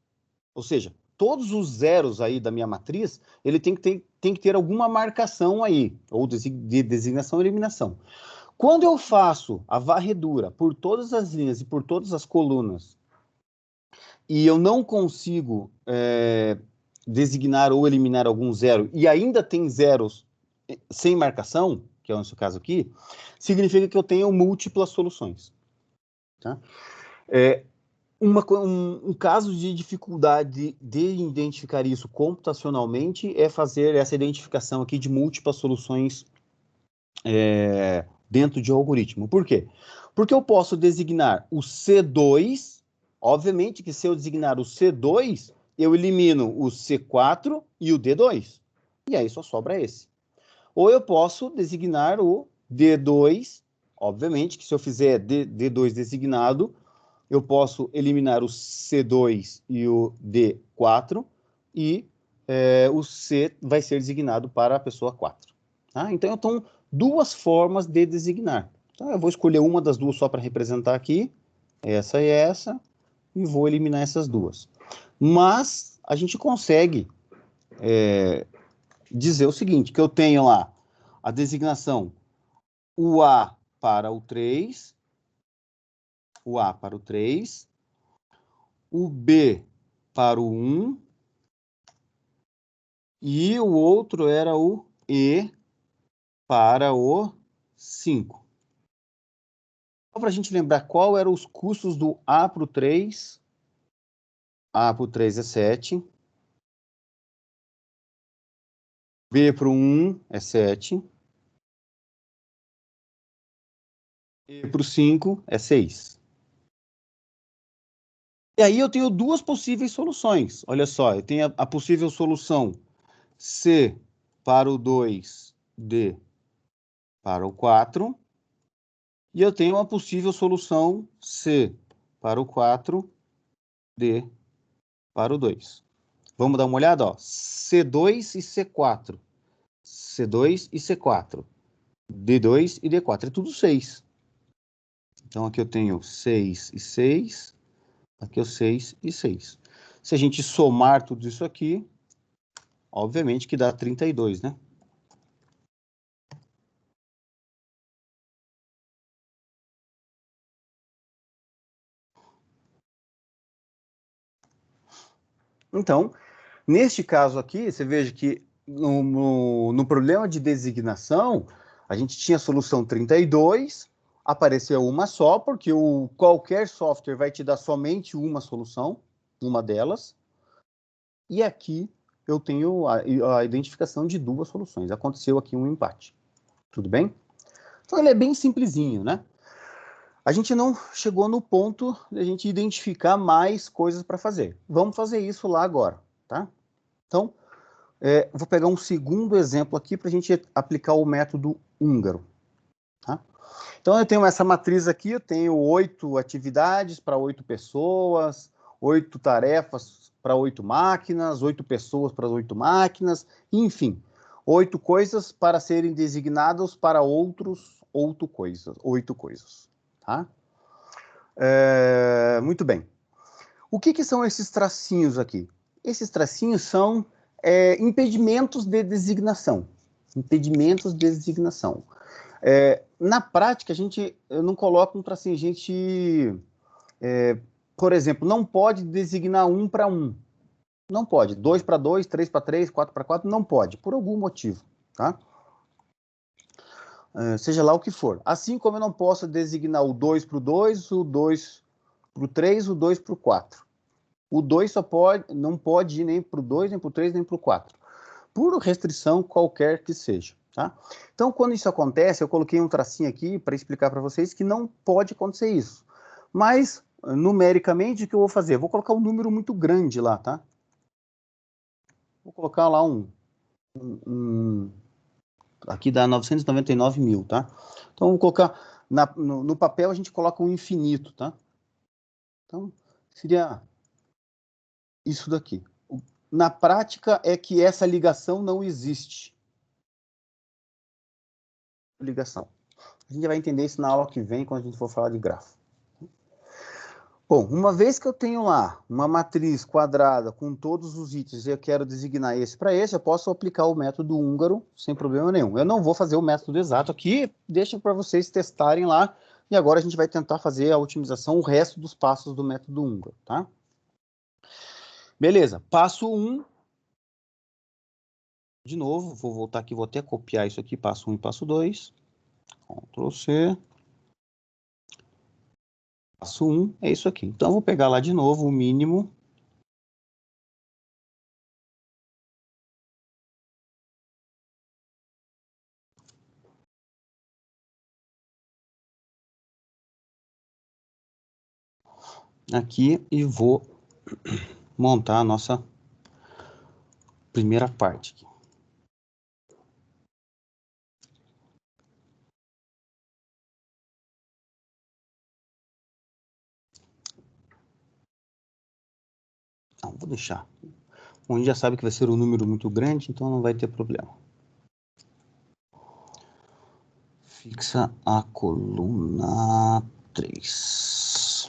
Speaker 1: Ou seja, todos os zeros aí da minha matriz, ele tem que ter alguma marcação aí, ou de designação ou eliminação. Quando eu faço a varredura por todas as linhas e por todas as colunas, e eu não consigo designar ou eliminar algum zero, e ainda tem zeros sem marcação, que é o nosso caso aqui, significa que eu tenho múltiplas soluções. Tá? Um caso de dificuldade de identificar isso computacionalmente é fazer essa identificação aqui de múltiplas soluções dentro de um algoritmo. Por quê? Porque eu posso designar o C2, obviamente que se eu designar o C2, eu elimino o C4 e o D2. E aí só sobra esse. Ou eu posso designar o D2, obviamente que se eu fizer D2 designado, eu posso eliminar o C2 e o D4 e o C vai ser designado para a pessoa 4. Tá? Então, eu tenho duas formas de designar. Então, eu vou escolher uma das duas só para representar aqui, essa e essa, e vou eliminar essas duas. Mas a gente consegue dizer o seguinte, que eu tenho lá a designação o A para o 3, o A para o 3, o B para o 1, e o outro era o E para o 5. Só para a gente lembrar qual eram os custos do A para o 3. A para o 3 é 7. B para o 1 é 7. E para o 5 é 6. E aí eu tenho duas possíveis soluções. Olha só, eu tenho a possível solução C para o 2, D para o 4. E eu tenho uma possível solução C para o 4, D para o 2. Vamos dar uma olhada, ó. C2 e C4. C2 e C4. D2 e D4. É tudo 6. Então, aqui eu tenho 6 e 6. Aqui é o 6 e 6. Se a gente somar tudo isso aqui, obviamente que dá 32, né? Então, neste caso aqui, você veja que no problema de designação, a gente tinha a solução 32, apareceu uma só, porque qualquer software vai te dar somente uma solução, uma delas. E aqui eu tenho a identificação de duas soluções. Aconteceu aqui um empate. Tudo bem? Então ele é bem simplesinho, né? A gente não chegou no ponto de a gente identificar mais coisas para fazer. Vamos fazer isso lá agora, tá? Então, vou pegar um segundo exemplo aqui para a gente aplicar o método húngaro. Tá? Então, eu tenho essa matriz aqui, eu tenho 8 atividades para 8 pessoas, 8 tarefas para 8 máquinas, 8 pessoas para 8 máquinas, enfim, 8 coisas para serem designadas para 8 coisas. Tá? Muito bem. O que são esses tracinhos aqui? Esses tracinhos são impedimentos de designação. Impedimentos de designação. Na prática, eu não coloco um tracinho, por exemplo, não pode designar 1 para 1. Não pode. 2 para 2, 3 para 3, 4 para 4, não pode, por algum motivo. Tá? Seja lá o que for. Assim como eu não posso designar o 2 para o 2, o 2 para o 3, o 2 para o 4. O 2 não pode ir nem para o 2, nem para o 3, nem para o 4. Por restrição qualquer que seja. Tá? Então, quando isso acontece, eu coloquei um tracinho aqui para explicar para vocês que não pode acontecer isso. Mas, numericamente, o que eu vou fazer? Eu vou colocar um número muito grande lá, tá? Vou colocar lá aqui dá 999 mil, tá? Então, vou colocar, no papel a gente coloca um infinito, tá? Então, seria isso daqui. Na prática é que essa ligação não existe. Ligação. A gente vai entender isso na aula que vem, quando a gente for falar de grafo. Bom, uma vez que eu tenho lá uma matriz quadrada com todos os itens e eu quero designar esse para esse, eu posso aplicar o método húngaro sem problema nenhum. Eu não vou fazer o método exato aqui, deixa para vocês testarem lá, e agora a gente vai tentar fazer a otimização, o resto dos passos do método húngaro, tá? Beleza, passo 1. De novo, vou voltar aqui, vou até copiar isso aqui, passo 1 e passo 2. Ctrl C. Passo 1 é isso aqui. Então, eu vou pegar lá de novo o mínimo. Aqui e vou montar a nossa primeira parte aqui. Não, vou deixar. Bom, a gente já sabe que vai ser um número muito grande, então não vai ter problema. Fixa a coluna 3.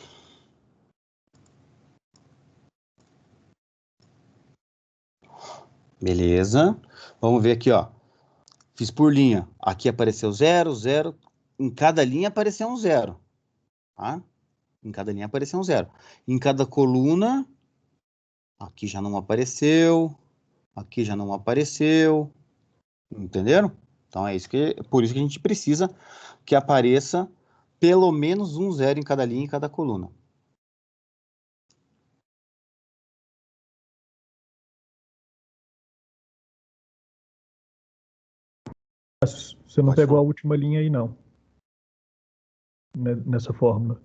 Speaker 1: Beleza. Vamos ver aqui, ó. Fiz por linha. Aqui apareceu 0, 0. Em cada linha apareceu um 0. Tá? Em cada linha apareceu um 0. Em cada coluna, aqui já não apareceu. Aqui já não apareceu. Entenderam? Então é isso por isso que a gente precisa que apareça pelo menos um 0 em cada linha e em cada coluna.
Speaker 3: Você não
Speaker 1: Pode
Speaker 3: pegou
Speaker 1: falar.
Speaker 3: a última linha aí, não. Nessa fórmula.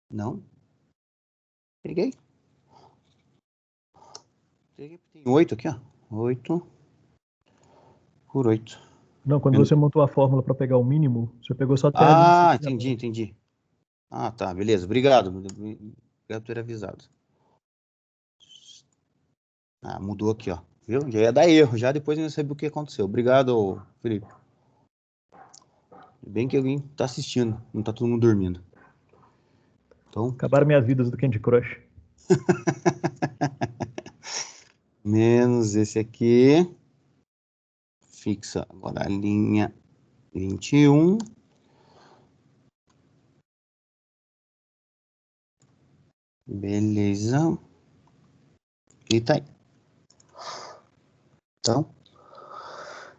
Speaker 1: Não? Peguei. Tem 8 aqui, ó. 8 por 8.
Speaker 3: Não, quando você montou a fórmula para pegar o mínimo, você pegou só até a linha.
Speaker 1: Ah, entendi. Ah, tá, beleza. Obrigado. Obrigado por ter avisado. Ah, mudou aqui, ó. Viu? Já ia dar erro, já depois eu não sabia o que aconteceu. Obrigado, Felipe. Bem que alguém tá assistindo, não tá todo mundo dormindo. Então,
Speaker 3: Acabaram minhas vidas do Candy Crush.
Speaker 1: menos esse aqui. Fixa agora a linha 21. Beleza. E tá aí.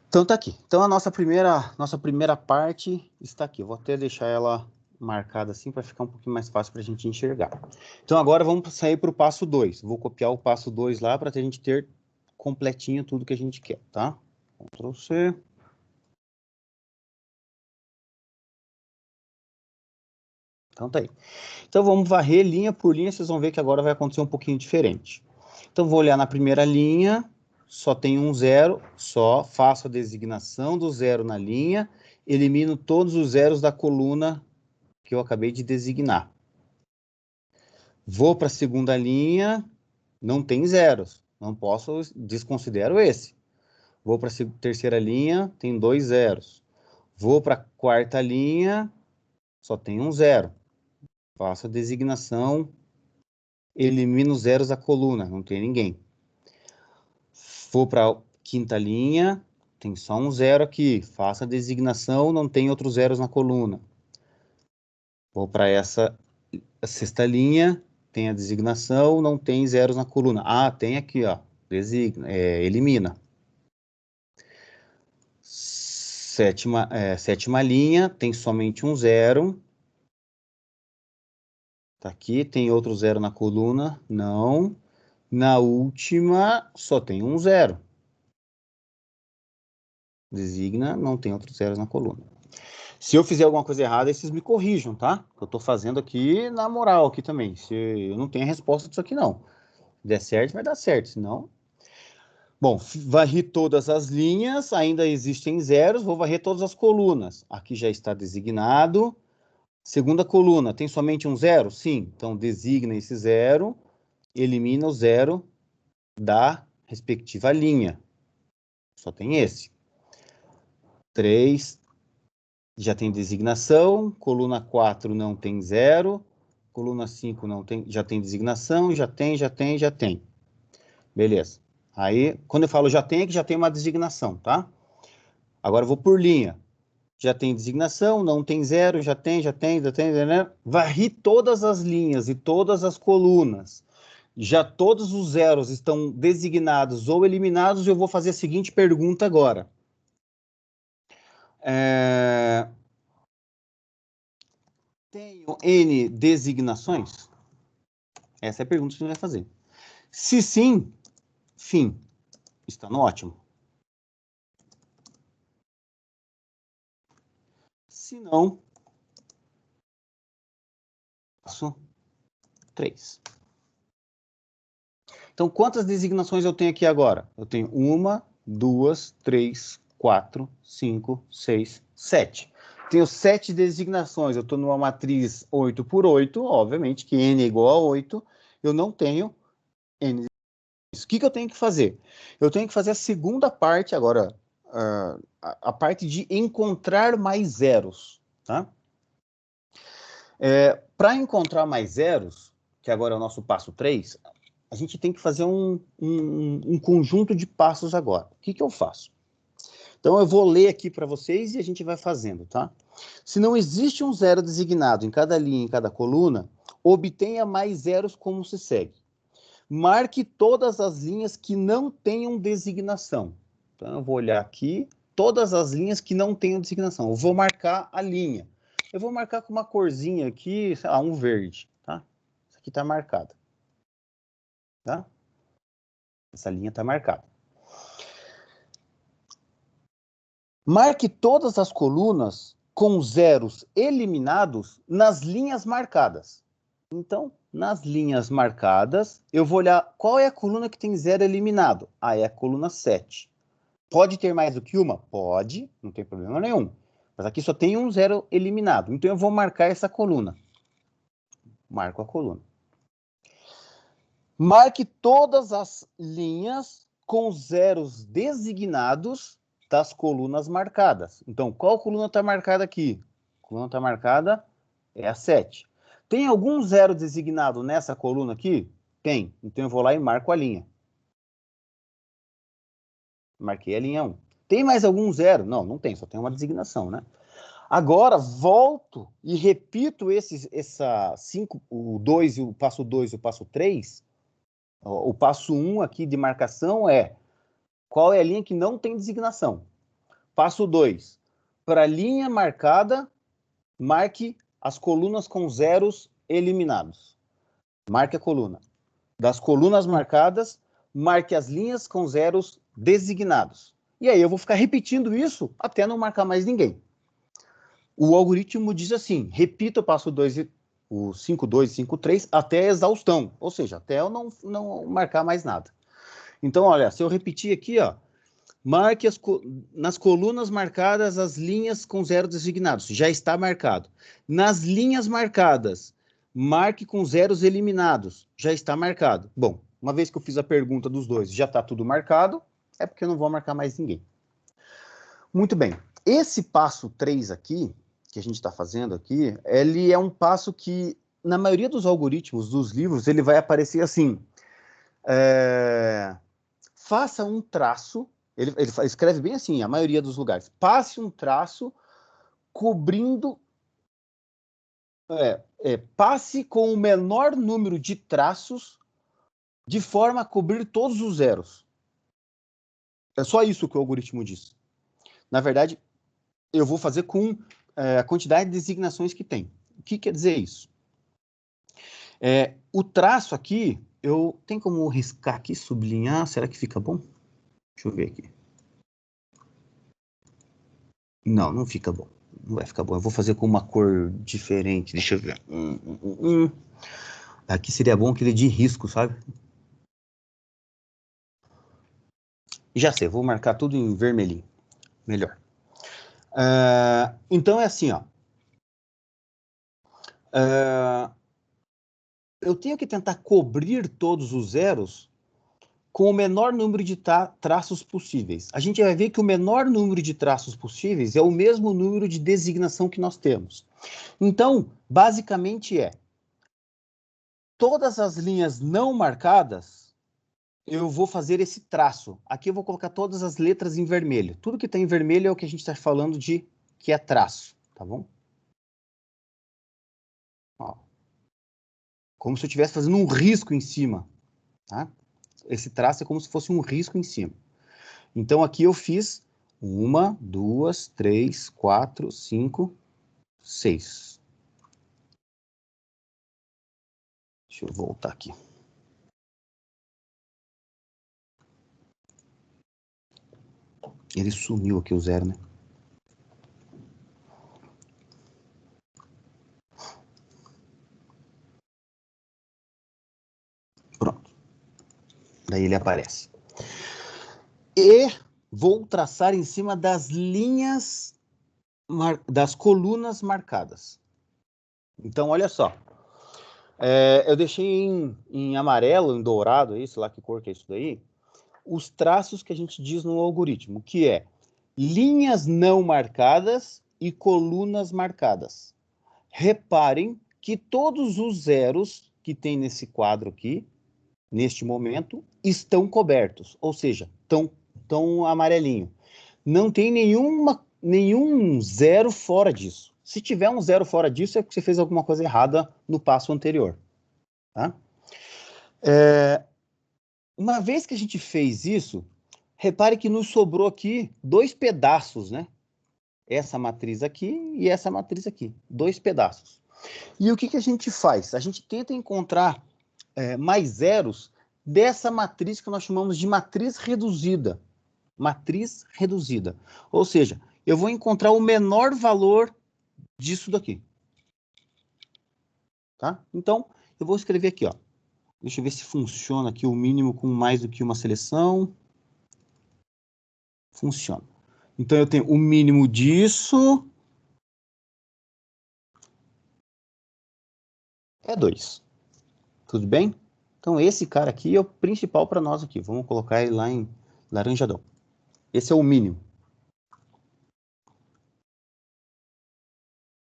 Speaker 1: Então tá aqui. Então a nossa primeira parte está aqui. Eu vou até deixar ela marcada assim para ficar um pouquinho mais fácil para a gente enxergar. Então agora vamos sair para o passo 2. Vou copiar o passo 2 lá para a gente ter completinho tudo que a gente quer, tá? Ctrl C. Então tá aí. Então vamos varrer linha por linha, vocês vão ver que agora vai acontecer um pouquinho diferente. Então vou olhar na primeira linha, só tem um 0, só faço a designação do 0 na linha, elimino todos os zeros da coluna que eu acabei de designar. Vou para a segunda linha, não tem zeros, não posso, desconsidero esse. Vou para a terceira linha, tem 2 zeros. Vou para a quarta linha, só tem um 0. Faço a designação, elimino os zeros da coluna, não tem ninguém. Vou para a quinta linha, tem só um 0 aqui. Faço a designação, não tem outros zeros na coluna. Vou para essa sexta linha, tem a designação, não tem zeros na coluna. Ah, tem aqui, ó. Elimina. Sétima linha, tem somente um 0. Tá aqui, tem outro zero na coluna? Não. Na última, só tem um zero. Designa, não tem outros zeros na coluna. Se eu fizer alguma coisa errada, vocês me corrijam, tá? Eu tô fazendo aqui na moral aqui também. Se eu não tenho a resposta disso aqui, não. Se der certo, vai dar certo, senão... Bom, varri todas as linhas, ainda existem zeros, vou varrer todas as colunas. Aqui já está designado. Segunda coluna, tem somente um zero? Sim. Então, designa esse zero, elimina o zero da respectiva linha. Só tem esse. 3, já tem designação. Coluna 4 não tem zero. Coluna 5 não tem, já tem designação. Já tem. Beleza. Aí, quando eu falo já tem, é que já tem uma designação, tá? Agora eu vou por linha. Já tem designação, não tem zero, já tem, né? Varri todas as linhas e todas as colunas. Já todos os zeros estão designados ou eliminados, eu vou fazer a seguinte pergunta agora. Tenho N designações? Essa é a pergunta que a gente vai fazer. Se sim, fim. Está no ótimo. Se não, passo 3. Então, quantas designações eu tenho aqui agora? Eu tenho 1, 2, 3, 4, 5, 6, 7. Tenho 7 designações. Eu estou numa matriz 8 por 8, obviamente que n é igual a 8. Eu não tenho n. O que eu tenho que fazer? Eu tenho que fazer a segunda parte agora, a parte de encontrar mais zeros, tá? Para encontrar mais zeros, que agora é o nosso passo 3, a gente tem que fazer um conjunto de passos agora. O que eu faço? Então, eu vou ler aqui para vocês e a gente vai fazendo, tá? Se não existe um zero designado em cada linha, em cada coluna, obtenha mais zeros como se segue. Marque todas as linhas que não tenham designação. Então, eu vou olhar aqui, todas as linhas que não tenham designação. Eu vou marcar a linha. Eu vou marcar com uma corzinha aqui, sei lá, um verde, tá? Isso aqui está marcado. Tá? Essa linha está marcada. Marque todas as colunas com zeros eliminados nas linhas marcadas. Então, nas linhas marcadas, eu vou olhar qual é a coluna que tem zero eliminado. Ah, é a coluna 7. Pode ter mais do que uma? Pode, não tem problema nenhum. Mas aqui só tem um zero eliminado. Então, eu vou marcar essa coluna. Marco a coluna. Marque todas as linhas com zeros designados das colunas marcadas. Então, qual coluna está marcada aqui? A coluna está marcada é a 7. Tem algum zero designado nessa coluna aqui? Tem. Então, eu vou lá e marco a linha. Marquei a linha 1. Tem mais algum zero? Não, não tem, só tem uma designação, né? Agora, volto e repito o 2 e o passo 2 e o passo 3. O passo 1 aqui de marcação é qual é a linha que não tem designação. Passo 2, para a linha marcada, marque as colunas com zeros eliminados. Marque a coluna. Das colunas marcadas, marque as linhas com zeros designados. E aí eu vou ficar repetindo isso até não marcar mais ninguém. O algoritmo diz assim, repita o passo 2, o 5, 2 e 5, 3 até a exaustão, ou seja, até eu não marcar mais nada. Então, olha, se eu repetir aqui, ó, marque nas colunas marcadas as linhas com zero designados, já está marcado. Nas linhas marcadas, marque com zeros eliminados, já está marcado. Bom, uma vez que eu fiz a pergunta dos dois, já está tudo marcado, é porque eu não vou marcar mais ninguém. Muito bem, esse passo 3 aqui, que a gente está fazendo aqui, ele é um passo que, na maioria dos algoritmos dos livros, ele vai aparecer assim, faça um traço, ele escreve bem assim, a maioria dos lugares, passe um traço cobrindo, passe com o menor número de traços de forma a cobrir todos os zeros. É só isso que o algoritmo diz. Na verdade, eu vou fazer com a quantidade de designações que tem. O que quer dizer isso? O traço aqui, tem como riscar aqui, sublinhar, será que fica bom? Deixa eu ver aqui. Não, não fica bom. Não vai ficar bom. Eu vou fazer com uma cor diferente, deixa eu ver. Aqui seria bom aquele de risco, sabe? Já sei, vou marcar tudo em vermelhinho. Melhor. Então é assim, ó. Eu tenho que tentar cobrir todos os zeros com o menor número de traços possíveis. A gente vai ver que o menor número de traços possíveis é o mesmo número de designação que nós temos. Então, basicamente todas as linhas não marcadas, eu vou fazer esse traço. Aqui eu vou colocar todas as letras em vermelho. Tudo que está em vermelho é o que a gente está falando de que é traço, tá bom? Ó. Como se eu estivesse fazendo um risco em cima, tá? Esse traço é como se fosse um risco em cima. Então, aqui eu fiz 1, 2, 3, 4, 5, 6. Deixa eu voltar aqui. Ele sumiu aqui o zero, né? Pronto. Daí ele aparece. E vou traçar em cima das linhas, das colunas marcadas. Então, olha só. Eu deixei em amarelo, em dourado, sei lá que cor que é isso daí, os traços que a gente diz no algoritmo, que é linhas não marcadas e colunas marcadas. Reparem que todos os zeros que tem nesse quadro aqui, neste momento, estão cobertos, ou seja, estão amarelinho. Não tem nenhum zero fora disso. Se tiver um zero fora disso, é porque você fez alguma coisa errada no passo anterior. Tá? Uma vez que a gente fez isso, repare que nos sobrou aqui 2 pedaços, né? Essa matriz aqui e essa matriz aqui. 2 pedaços. E o que a gente faz? A gente tenta encontrar mais zeros dessa matriz que nós chamamos de matriz reduzida. Matriz reduzida. Ou seja, eu vou encontrar o menor valor disso daqui. Tá? Então, eu vou escrever aqui, ó. Deixa eu ver se funciona aqui o mínimo com mais do que uma seleção. Funciona. Então, eu tenho o mínimo disso é 2. Tudo bem? Então, esse cara aqui é o principal para nós aqui. Vamos colocar ele lá em laranjadão. Esse é o mínimo.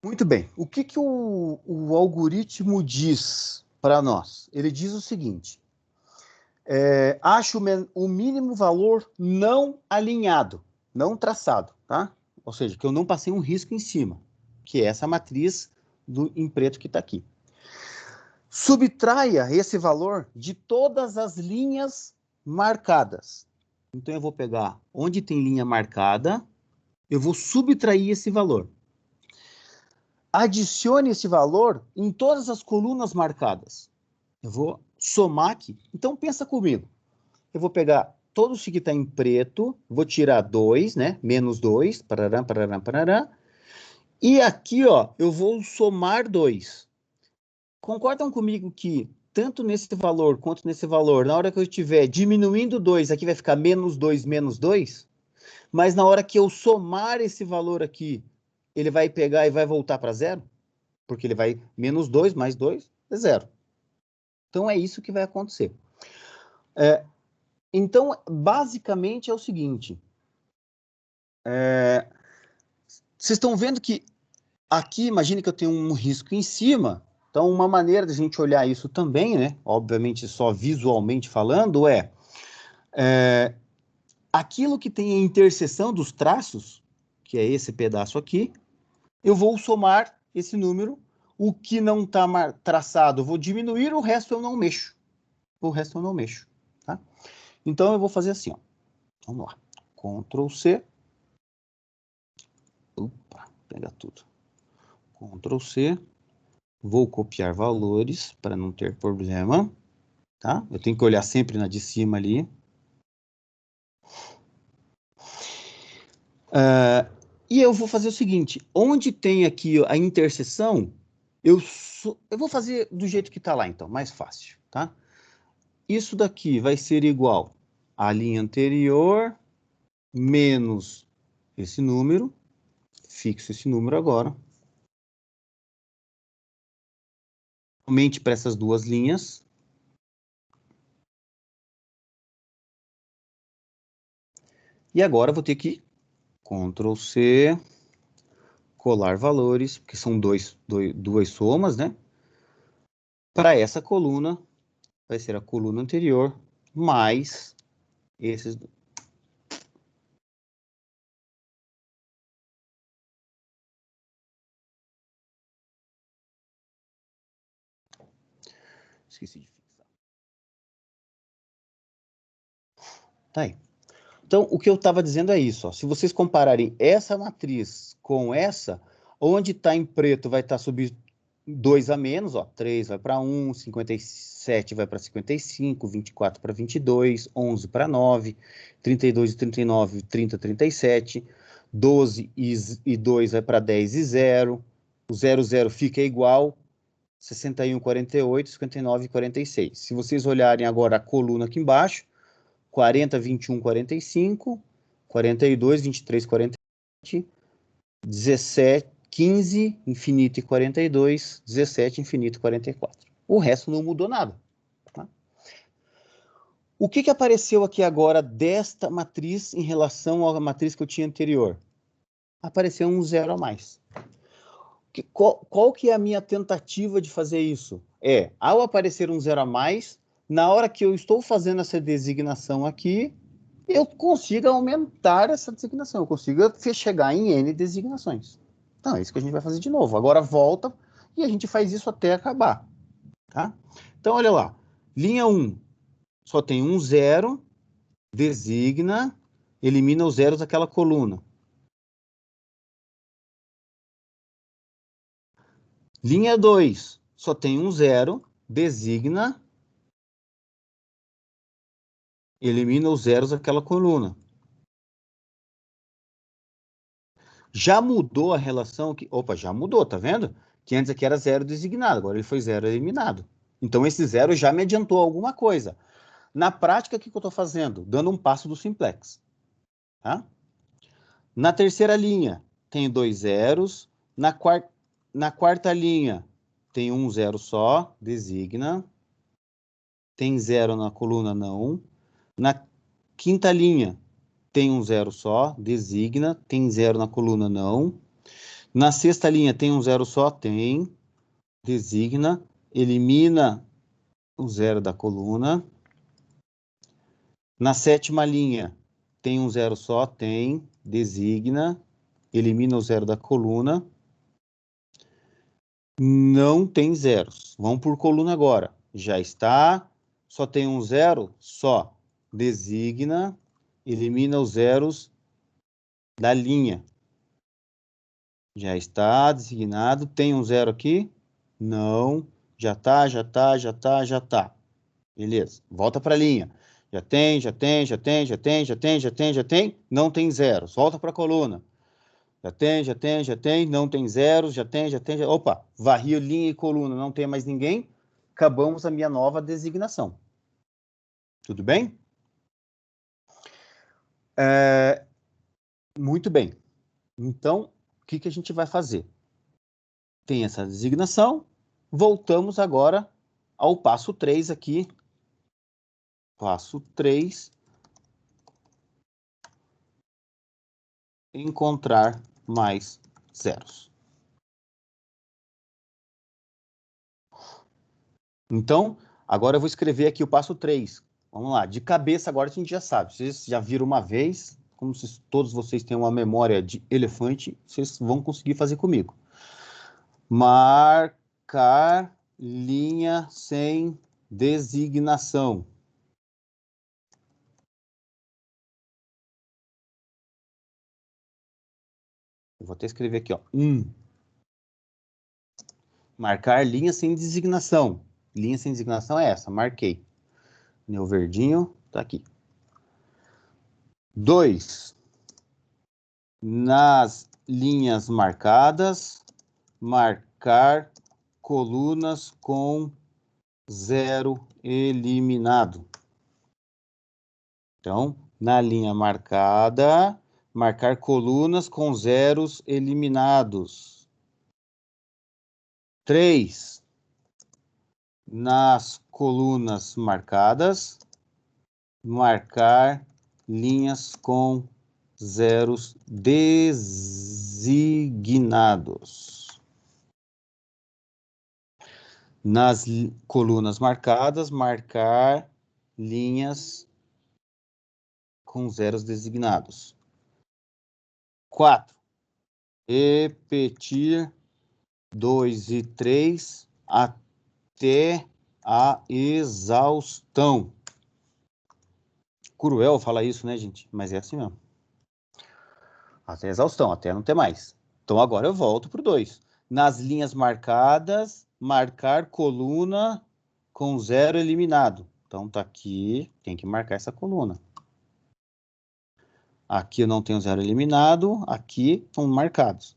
Speaker 1: Muito bem. O que o algoritmo diz para nós? Ele diz o seguinte. Acho o mínimo valor não alinhado, não traçado, tá? Ou seja, que eu não passei um risco em cima, que é essa matriz em preto que está aqui. Subtraia esse valor de todas as linhas marcadas. Então, eu vou pegar onde tem linha marcada, eu vou subtrair esse valor. Adicione esse valor em todas as colunas marcadas. Eu vou somar aqui. Então, pensa comigo. Eu vou pegar todo isso que está em preto, vou tirar 2, né? Menos 2, parará, parará, parará. E aqui, ó, eu vou somar 2. Concordam comigo que tanto nesse valor quanto nesse valor, na hora que eu estiver diminuindo 2, aqui vai ficar menos 2, menos 2, mas na hora que eu somar esse valor aqui, ele vai pegar e vai voltar para zero? Porque ele vai menos 2 mais 2 é zero. Então, é isso que vai acontecer. Então, basicamente é o seguinte. Vocês estão vendo que aqui, imagine que eu tenho um risco em cima. Então, uma maneira de a gente olhar isso também, né? Obviamente, só visualmente falando, aquilo que tem a interseção dos traços, que é esse pedaço aqui, eu vou somar esse número. O que não está traçado, eu vou diminuir, o resto eu não mexo. O resto eu não mexo, tá? Então, eu vou fazer assim, ó. Vamos lá. Ctrl C. Opa, pega tudo. Ctrl C. Vou copiar valores para não ter problema, tá? Eu tenho que olhar sempre na de cima ali. E eu vou fazer o seguinte, onde tem aqui a interseção, eu vou fazer do jeito que está lá, então, mais fácil, tá? Isso daqui vai ser igual à linha anterior menos esse número, fixo esse número agora. Somente para essas duas linhas. E agora eu vou ter que Ctrl C, colar valores, porque são duas somas, né? Para essa coluna, vai ser a coluna anterior, mais esses. Esqueci de fixar. Tá aí. Então, o que eu estava dizendo é isso. Ó. Se vocês compararem essa matriz com essa, onde está em preto vai estar subindo 2 a menos, ó, 3 vai para 1, 57 vai para 55, 24 para 22, 11 para 9, 32 e 39, 30, 37, 12 e 2 vai para 10 e 0, o 0, 0 fica igual, 61, 48, 59 e 46. Se vocês olharem agora a coluna aqui embaixo, 40, 21, 45, 42, 23, 47, 17, 15, infinito e 42, 17, infinito e 44. O resto não mudou nada. Tá? O que apareceu aqui agora desta matriz em relação à matriz que eu tinha anterior? Apareceu um zero a mais. Qual que é a minha tentativa de fazer isso? Ao aparecer um zero a mais, na hora que eu estou fazendo essa designação aqui, eu consigo aumentar essa designação, eu consigo chegar em N designações. Então, é isso que a gente vai fazer de novo. Agora volta e a gente faz isso até acabar. Tá? Então, olha lá. Linha 1, só tem um zero, designa, elimina os zeros daquela coluna. Linha 2, só tem um zero, designa, elimina os zeros daquela coluna. Já mudou a relação que... Opa, já mudou, tá vendo? Que antes aqui era zero designado, agora ele foi zero eliminado. Então esse zero já me adiantou alguma coisa. Na prática, o que eu estou fazendo? Dando um passo do simplex. Tá? Na terceira linha, tem dois zeros. Na quarta linha, tem um zero só, designa. Tem zero na coluna, não. Na quinta linha, tem um zero só, designa. Tem zero na coluna, não. Na sexta linha, tem um zero só, tem. Designa. Elimina o zero da coluna. Na sétima linha, tem um zero só, tem. Designa. Elimina o zero da coluna. Não tem zeros. Vamos por coluna agora. Já está. Só tem um zero? Só. Designa. Elimina os zeros da linha. Já está designado. Tem um zero aqui? Não. Já está, já está, já está, já está. Beleza. Volta para a linha. Já tem, já tem, já tem, já tem, já tem, já tem, já tem. Não tem zeros. Volta para a coluna. Já tem, já tem, já tem, não tem zeros, já tem, já tem. Já... Opa, varri linha e coluna, não tem mais ninguém. Acabamos a minha nova designação. Tudo bem? Muito bem. Então, o que a gente vai fazer? Tem essa designação. Voltamos agora ao passo 3 aqui. Passo 3. Encontrar mais zeros. Então, agora eu vou escrever aqui o passo 3. Vamos lá, de cabeça agora a gente já sabe. Vocês já viram uma vez, como se todos vocês têm uma memória de elefante, vocês vão conseguir fazer comigo. Marcar linha sem designação. Eu vou até escrever aqui, ó, 1. Marcar linha sem designação. Linha sem designação é essa, marquei. Meu verdinho tá aqui. 2. Nas linhas marcadas, marcar colunas com 0 eliminado. Então, na linha marcada, marcar colunas com zeros eliminados. 3. Nas colunas marcadas, marcar linhas com zeros designados. Nas colunas marcadas, marcar linhas com zeros designados. 4. Repetir 2 e 3 até a exaustão. Cruel falar isso, né, gente? Mas é assim mesmo. Até a exaustão, até não ter mais. Então, agora eu volto para o 2. Nas linhas marcadas, marcar coluna com 0 eliminado. Então, tá aqui, tem que marcar essa coluna. Aqui eu não tenho 0 eliminado, aqui são marcados.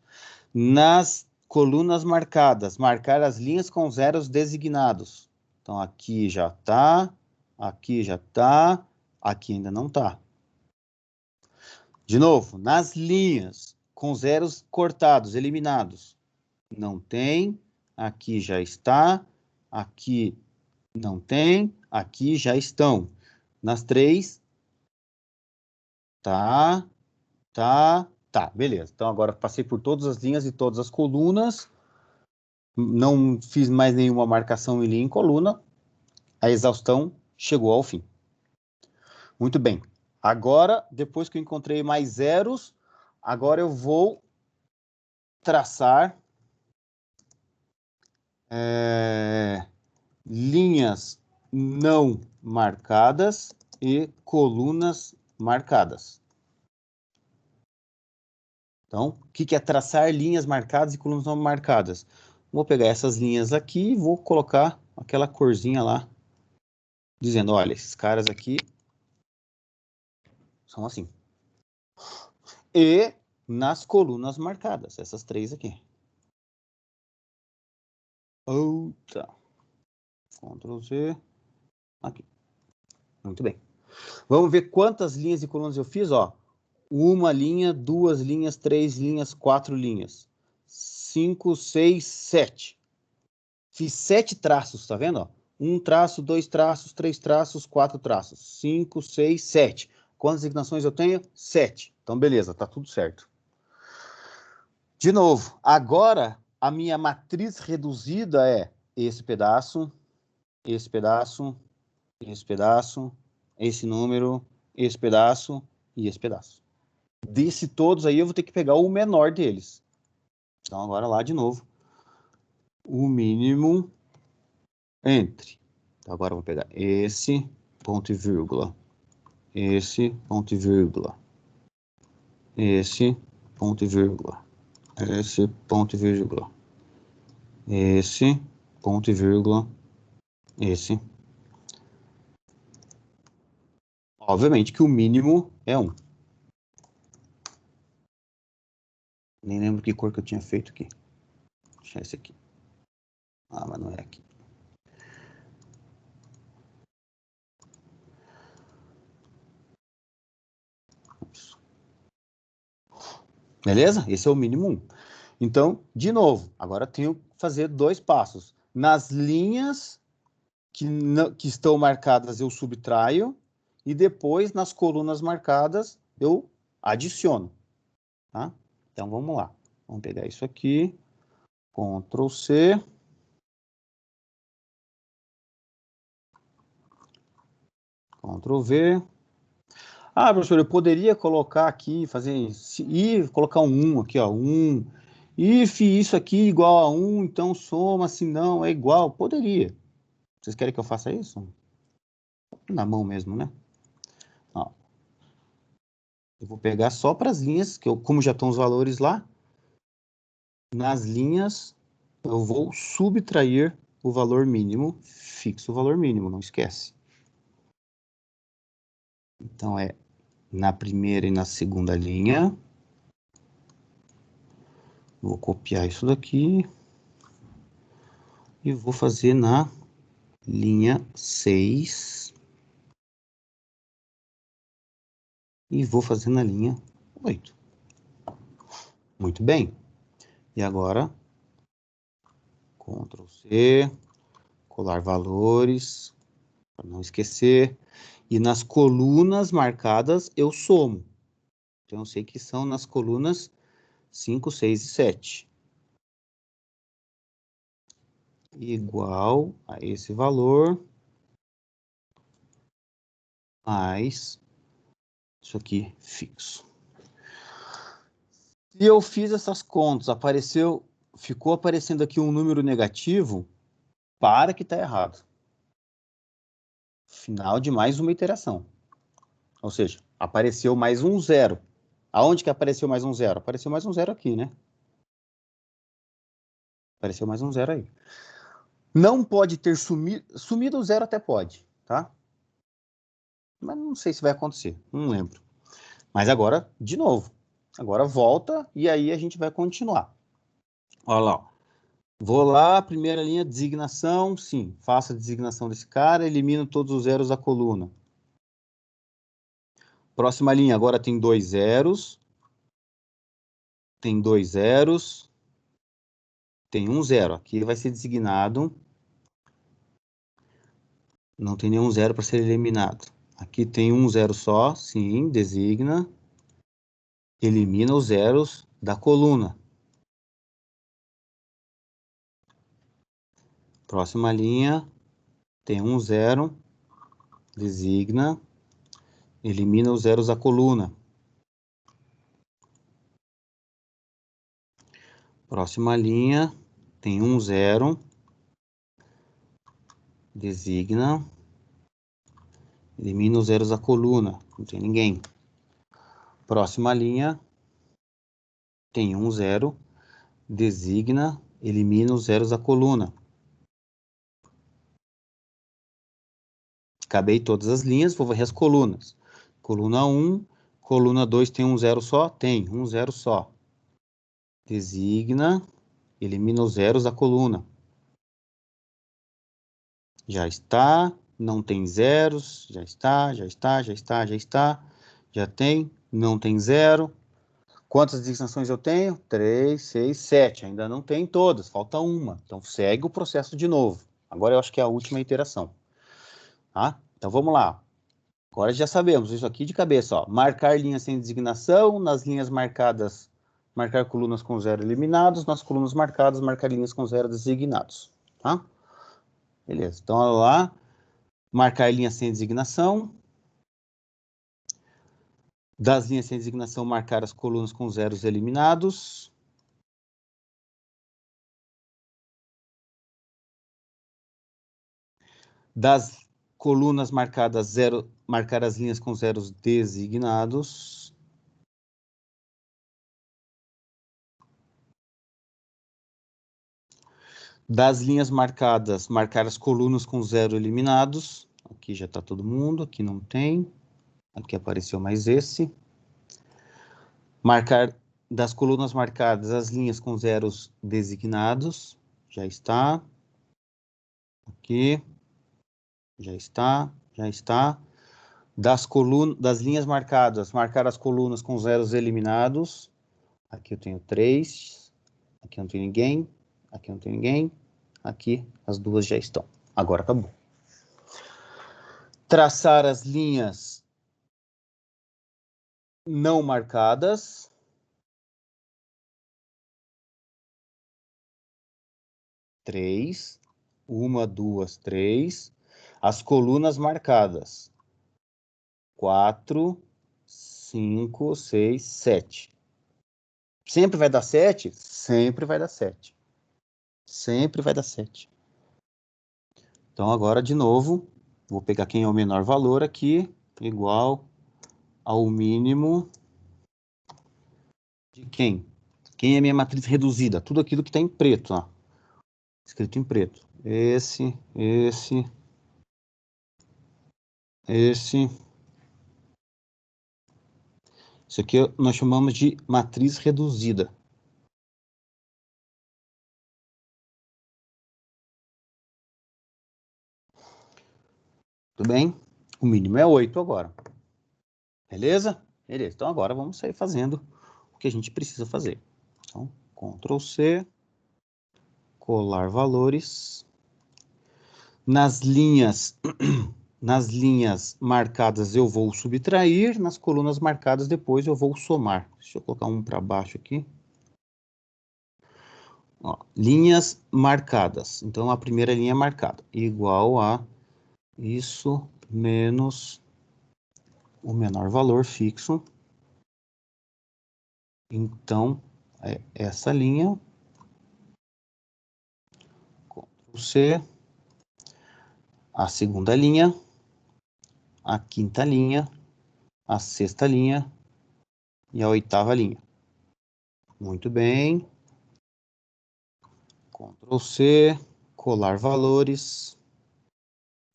Speaker 1: Nas colunas marcadas, marcar as linhas com zeros designados. Então, aqui já está, aqui já está, aqui ainda não está. De novo, nas linhas com zeros cortados, eliminados, não tem, aqui já está, aqui não tem, aqui já estão. Nas 3, tá, beleza. Então, agora passei por todas as linhas e todas as colunas, não fiz mais nenhuma marcação em linha em coluna, a exaustão chegou ao fim. Muito bem. Agora, depois que eu encontrei mais zeros, agora eu vou traçar linhas não marcadas e colunas marcadas. Então, o que é traçar linhas marcadas e colunas não marcadas? Vou pegar essas linhas aqui e vou colocar aquela corzinha lá, dizendo, olha, esses caras aqui são assim. E nas colunas marcadas, essas 3 aqui. Outra. Ctrl Z. Aqui. Muito bem. Vamos ver quantas linhas e colunas eu fiz, ó. 1 linha, 2 linhas, 3 linhas, 4 linhas. 5, 6, 7. Fiz 7 traços, tá vendo? Ó? 1 traço, 2 traços, 3 traços, 4 traços. 5, 6, 7. Quantas designações eu tenho? 7. Então, beleza, tá tudo certo. De novo, agora a minha matriz reduzida é esse pedaço, esse pedaço, esse pedaço, esse número, esse pedaço e esse pedaço. Desse todos aí, eu vou ter que pegar o menor deles. Então, agora lá de novo. O mínimo entre. Então, agora eu vou pegar esse ponto e vírgula. Esse ponto e vírgula. Esse ponto e vírgula. Esse ponto e vírgula. Esse ponto e vírgula. Esse. Obviamente que o mínimo é 1. Nem lembro que cor que eu tinha feito aqui. Vou deixar esse aqui. Ah, mas não é aqui. Isso. Beleza? Esse é o mínimo 1. Então, de novo, agora tenho que fazer 2 passos. Nas linhas que estão marcadas, eu subtraio. E depois, nas colunas marcadas, eu adiciono. Tá? Então, vamos lá. Vamos pegar isso aqui. Ctrl C. Ctrl V. Ah, professor, eu poderia colocar aqui, colocar um 1 aqui, ó, 1. If isso aqui é igual a 1, então soma, se não, é igual. Poderia. Vocês querem que eu faça isso? Na mão mesmo, né? Ó. Eu vou pegar só para as linhas, como já estão os valores lá, nas linhas eu vou subtrair o valor mínimo, fixo o valor mínimo, não esquece. Então, é na primeira e na segunda linha. Vou copiar isso daqui. E vou fazer na linha 6. E vou fazer na linha 8. Muito bem. E agora, Ctrl C, colar valores, para não esquecer. E nas colunas marcadas, eu somo. Então, eu sei que são nas colunas 5, 6 e 7. Igual a esse valor, mais isso aqui fixo. Se eu fiz essas contas, ficou aparecendo aqui um número negativo, para que está errado. Final de mais uma iteração. Ou seja, apareceu mais um zero. Aonde que apareceu mais um zero? Apareceu mais um zero aqui, né? Apareceu mais um zero aí. Não pode ter sumido o zero, até pode, tá? Mas não sei se vai acontecer, não lembro. Mas agora, de novo. Agora volta e aí a gente vai continuar. Olha lá, ó. Vou lá, primeira linha, designação, sim. Faço a designação desse cara, elimino todos os zeros da coluna. Próxima linha, agora tem 2 zeros. Tem 2 zeros. Tem um zero. Aqui vai ser designado. Não tem nenhum zero para ser eliminado. Aqui tem um zero só, sim, designa. Elimina os zeros da coluna. Próxima linha, tem um zero, designa. Elimina os zeros da coluna. Próxima linha, tem um zero, designa. Elimina os zeros da coluna. Não tem ninguém. Próxima linha, tem um zero, designa. Elimina os zeros da coluna. Acabei todas as linhas, vou varrer as colunas. Coluna 1, coluna 2 tem um zero só? Tem, um zero só. Designa, elimina os zeros da coluna. Já está, não tem zeros, já está, já está, já está, já está. Já tem, não tem zero. Quantas designações eu tenho? 3, 6, 7. Ainda não tem todas, falta uma. Então segue o processo de novo. Agora eu acho que é a última iteração. Tá? Então vamos lá. Agora já sabemos isso aqui de cabeça, ó. Marcar linhas sem designação, nas linhas marcadas, marcar colunas com zero eliminados, nas colunas marcadas, marcar linhas com zero designados, tá? Beleza, então olha lá, marcar linhas sem designação, das linhas sem designação, marcar as colunas com zeros eliminados. Das colunas marcadas zero, marcar as linhas com zeros designados. Das linhas marcadas, marcar as colunas com zero eliminados. Aqui já está todo mundo, aqui não tem. Aqui apareceu mais esse. Marcar das colunas marcadas as linhas com zeros designados. Já está. Aqui. Já está, já está. Das linhas marcadas, marcar as colunas com zeros eliminados. Aqui eu tenho 3. Aqui não tem ninguém. Aqui não tem ninguém. Aqui as duas já estão. Agora tá bom. Traçar as linhas não marcadas. Três. Uma, duas, três. As colunas marcadas. 4, 5, 6, 7. Sempre vai dar 7? Sempre vai dar 7. Sempre vai dar 7. Então, agora, de novo, vou pegar quem é o menor valor aqui, igual ao mínimo de quem? Quem é minha matriz reduzida? Tudo aquilo que está em preto, ó. escrito em preto. Esse. Isso aqui nós chamamos de matriz reduzida. Tudo bem? O mínimo é 8 agora. Beleza? Beleza. Então agora vamos sair fazendo o que a gente precisa fazer. Então, Ctrl C, colar valores. Nas linhas marcadas eu vou subtrair, nas colunas marcadas depois eu vou somar. Deixa eu colocar um para baixo aqui. Ó, linhas marcadas. Então, a primeira linha marcada, igual a isso menos o menor valor fixo. Então, é essa linha. Ctrl C. A segunda linha. A quinta linha. A sexta linha. E a oitava linha. Muito bem. Ctrl C. Colar valores.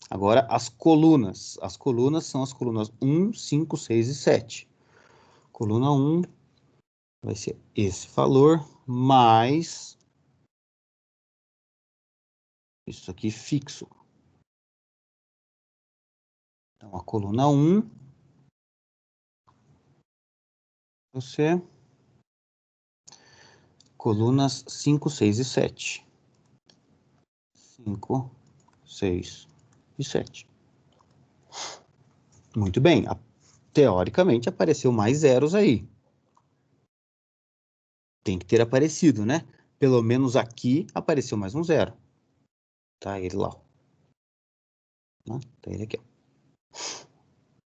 Speaker 1: Agora, as colunas. As colunas são as colunas 1, 5, 6 e 7. Coluna 1 vai ser esse valor, mais isso aqui fixo. Então, a coluna 1, você, colunas 5, 6 e 7. 5, 6 e 7. Muito bem. Teoricamente, apareceu mais zeros aí. Tem que ter aparecido, né? Pelo menos aqui apareceu mais um zero. Tá ele lá. Tá ele aqui.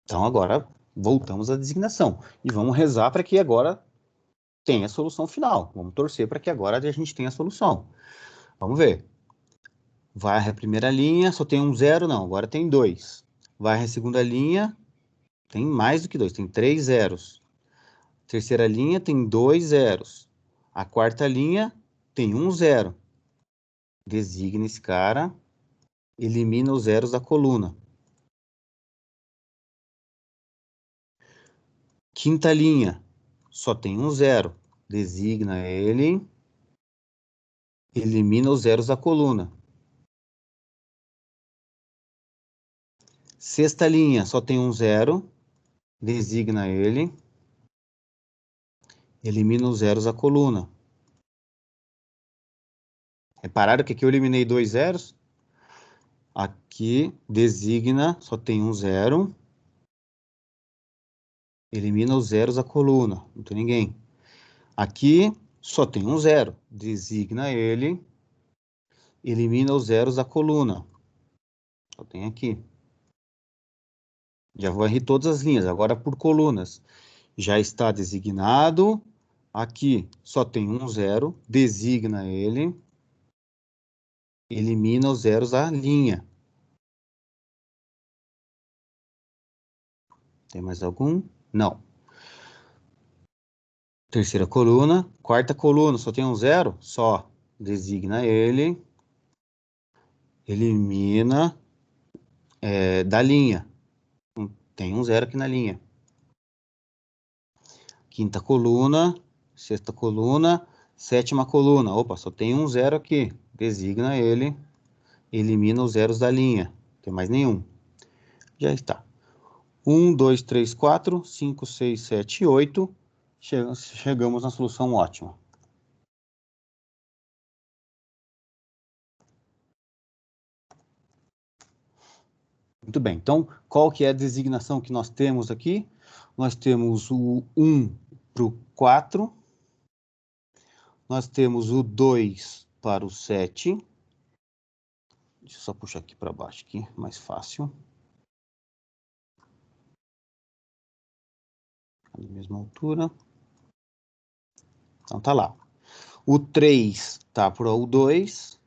Speaker 1: Então, agora, voltamos à designação. E vamos rezar para que agora tenha a solução final. Vamos torcer para que agora a gente tenha a solução. Vamos ver. Varre a primeira linha, só tem um zero? Não, agora tem 2. Varre a segunda linha, tem mais do que 2, tem 3 zeros. Terceira linha tem 2 zeros. A quarta linha tem 1 zero. Designa esse cara, elimina os zeros da coluna. Quinta linha, só tem 1 zero. Designa ele, elimina os zeros da coluna. Sexta linha, só tem 1 zero. Designa ele, elimina os zeros da coluna. Repararam que aqui eu eliminei 2 zeros? Aqui, designa, só tem 1 zero. Elimina os zeros da coluna, não tem ninguém. Aqui, só tem 1 zero. Designa ele, elimina os zeros da coluna. Só tem aqui. Já varri todas as linhas, agora por colunas. Já está designado. Aqui, só tem 1 zero. Designa ele, elimina os zeros da linha. Tem mais algum? Não. Terceira coluna. Quarta coluna, só tem um zero? Só. Designa ele. Elimina da linha. Tem um zero aqui na linha. Quinta coluna. Sexta coluna. Sétima coluna. Opa, só tem um zero aqui. Designa ele. Elimina os zeros da linha. Não tem mais nenhum. Já está. 1, 2, 3, 4, 5, 6, 7 e 8. Chegamos na solução ótima. Muito bem. Então, qual que é a designação que nós temos aqui? Nós temos o 1 para o 4. Nós temos o 2 para o 7. Deixa eu só puxar aqui para baixo, aqui, mais fácil. Na mesma altura. Então, tá lá. O 3 tá para o 2.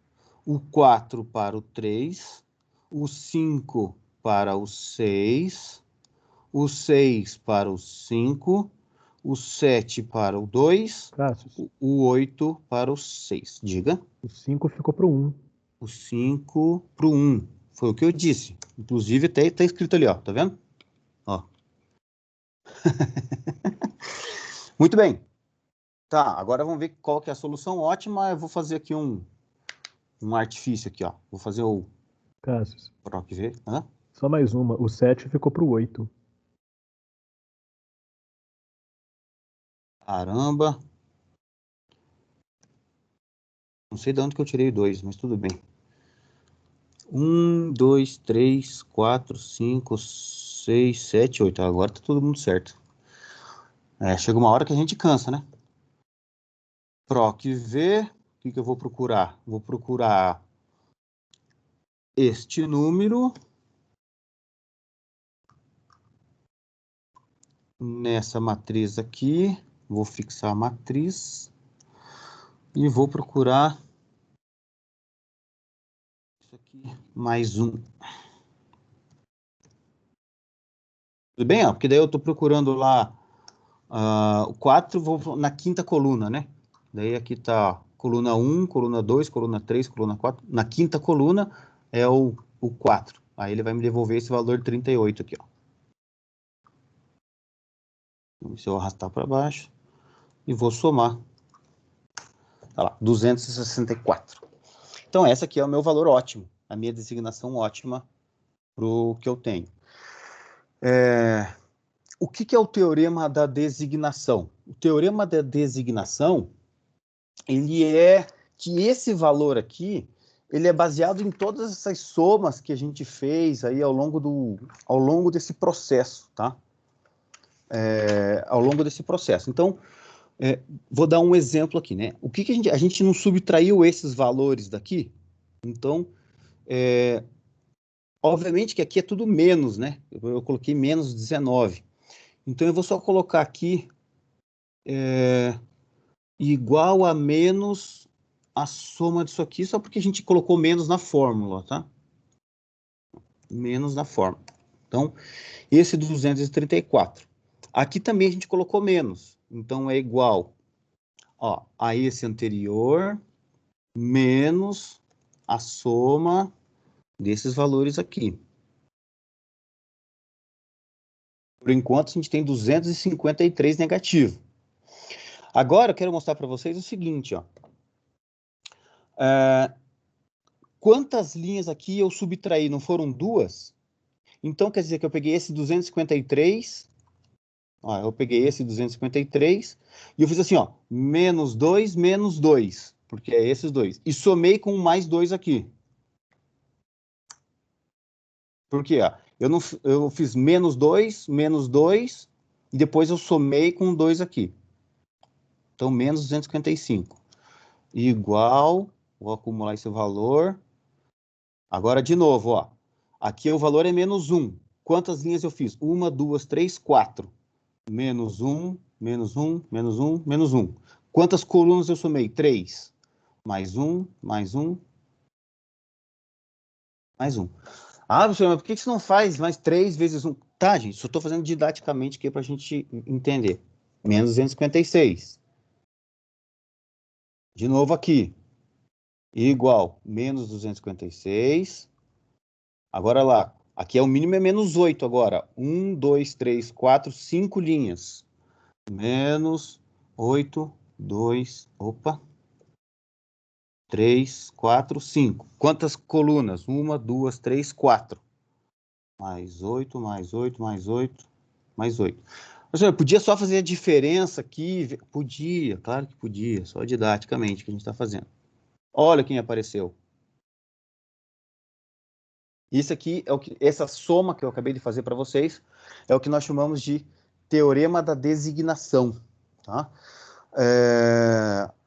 Speaker 1: O 4 para o 3. O 5 para o 6. O 6 para o 5. O 7 para o 2.
Speaker 3: Cássio,
Speaker 1: O 8 para o 6. Diga.
Speaker 3: o 5 ficou pro 1.
Speaker 1: o 5 para o 1. Foi o que eu disse. Inclusive, até está escrito ali, ó. Tá vendo? Ó. Muito bem. Tá, agora vamos ver qual que é a solução ótima. Eu vou fazer aqui um artifício aqui, ó. Vou fazer o
Speaker 3: Cassius,
Speaker 1: PROC V. Hã?
Speaker 3: só mais uma. O 7 ficou pro 8.
Speaker 1: Caramba. Não sei de onde que eu tirei 2, mas tudo bem. 1, 2, 3, 4, 5, 6, 7, 8. Agora tá todo mundo certo. Chega uma hora que a gente cansa, né? PROC V. O que que eu vou procurar? Vou procurar este número nessa matriz aqui. Vou fixar a matriz e vou procurar isso aqui, mais um. Tudo bem? Ó, porque daí eu estou procurando lá o 4, vou na quinta coluna, né? Daí aqui está coluna 1, coluna 2, coluna 3, coluna 4. Na quinta coluna é o 4. Aí ele vai me devolver esse valor 38 aqui, ó. Se eu arrastar para baixo e vou somar. Tá lá, 264. Então, essa aqui é o meu valor ótimo, a minha designação ótima para o que eu tenho. O que é o teorema da designação? O teorema da designação, ele é que esse valor aqui, ele é baseado em todas essas somas que a gente fez aí ao longo desse processo, tá? Ao longo desse processo. Então, vou dar um exemplo aqui, né? O que a gente não subtraiu esses valores daqui? Então, obviamente que aqui é tudo menos, né? Eu coloquei menos 19. Então, eu vou só colocar aqui igual a menos a soma disso aqui, só porque a gente colocou menos na fórmula, tá? Menos na fórmula. Então, esse 234. Aqui também a gente colocou menos. Então, é igual a esse anterior menos a soma desses valores aqui. Por enquanto, a gente tem 253 negativo. Agora, eu quero mostrar para vocês o seguinte, ó. Quantas linhas aqui eu subtraí? Não foram 2? Então, quer dizer que eu peguei esse 253, eu peguei esse 253, e eu fiz assim, ó, menos 2, porque é esses dois. E somei com mais 2 aqui. Por quê? Eu fiz menos 2, e depois eu somei com 2 aqui. Então, menos 255. Igual, vou acumular esse valor. Agora, de novo, ó. Aqui o valor é menos 1. Quantas linhas eu fiz? 1, 2, 3, 4. Menos 1, menos 1, menos 1, menos 1. Quantas colunas eu somei? 3. Mais 1, mais 1, mais 1. Ah, professor, mas por que você não faz mais 3 vezes 1? Tá, gente, só estou fazendo didaticamente aqui para a gente entender. Menos 256. De novo aqui. Igual, menos 256. Agora lá. Aqui é o mínimo, é menos 8 agora. 1, 2, 3, 4, 5 linhas. Menos 8, 2, 3, 4, 5. Quantas colunas? 1, 2, 3, 4. Mais 8, mais 8, mais 8, mais 8. Eu podia só fazer a diferença aqui? Podia, claro que podia. Só didaticamente que a gente está fazendo. Olha quem apareceu. Isso aqui é essa soma que eu acabei de fazer para vocês é o que nós chamamos de teorema da designação, tá?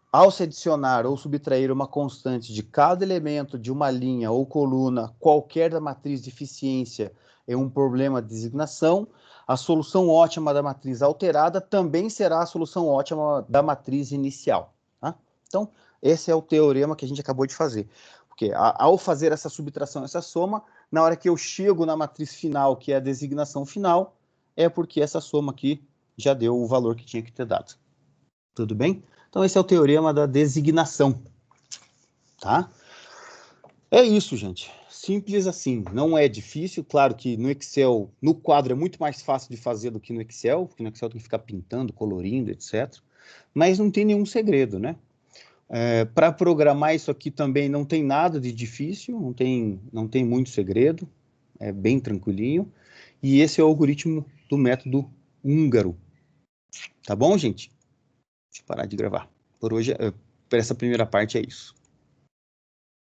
Speaker 1: Ao se adicionar ou subtrair uma constante de cada elemento de uma linha ou coluna qualquer da matriz de eficiência em um problema de designação, a solução ótima da matriz alterada também será a solução ótima da matriz inicial, tá? Então, esse é o teorema que a gente acabou de fazer. Porque ao fazer essa subtração, essa soma, na hora que eu chego na matriz final, que é a designação final, é porque essa soma aqui já deu o valor que tinha que ter dado. Tudo bem? Então, esse é o teorema da designação. Tá? É isso, gente. Simples assim. Não é difícil. Claro que no Excel, no quadro, é muito mais fácil de fazer do que no Excel, porque no Excel tem que ficar pintando, colorindo, etc. Mas não tem nenhum segredo, né? Para programar isso aqui também não tem nada de difícil, não tem muito segredo, é bem tranquilinho. E esse é o algoritmo do método húngaro. Tá bom, gente? Deixa eu parar de gravar. Por hoje, por essa primeira parte é isso.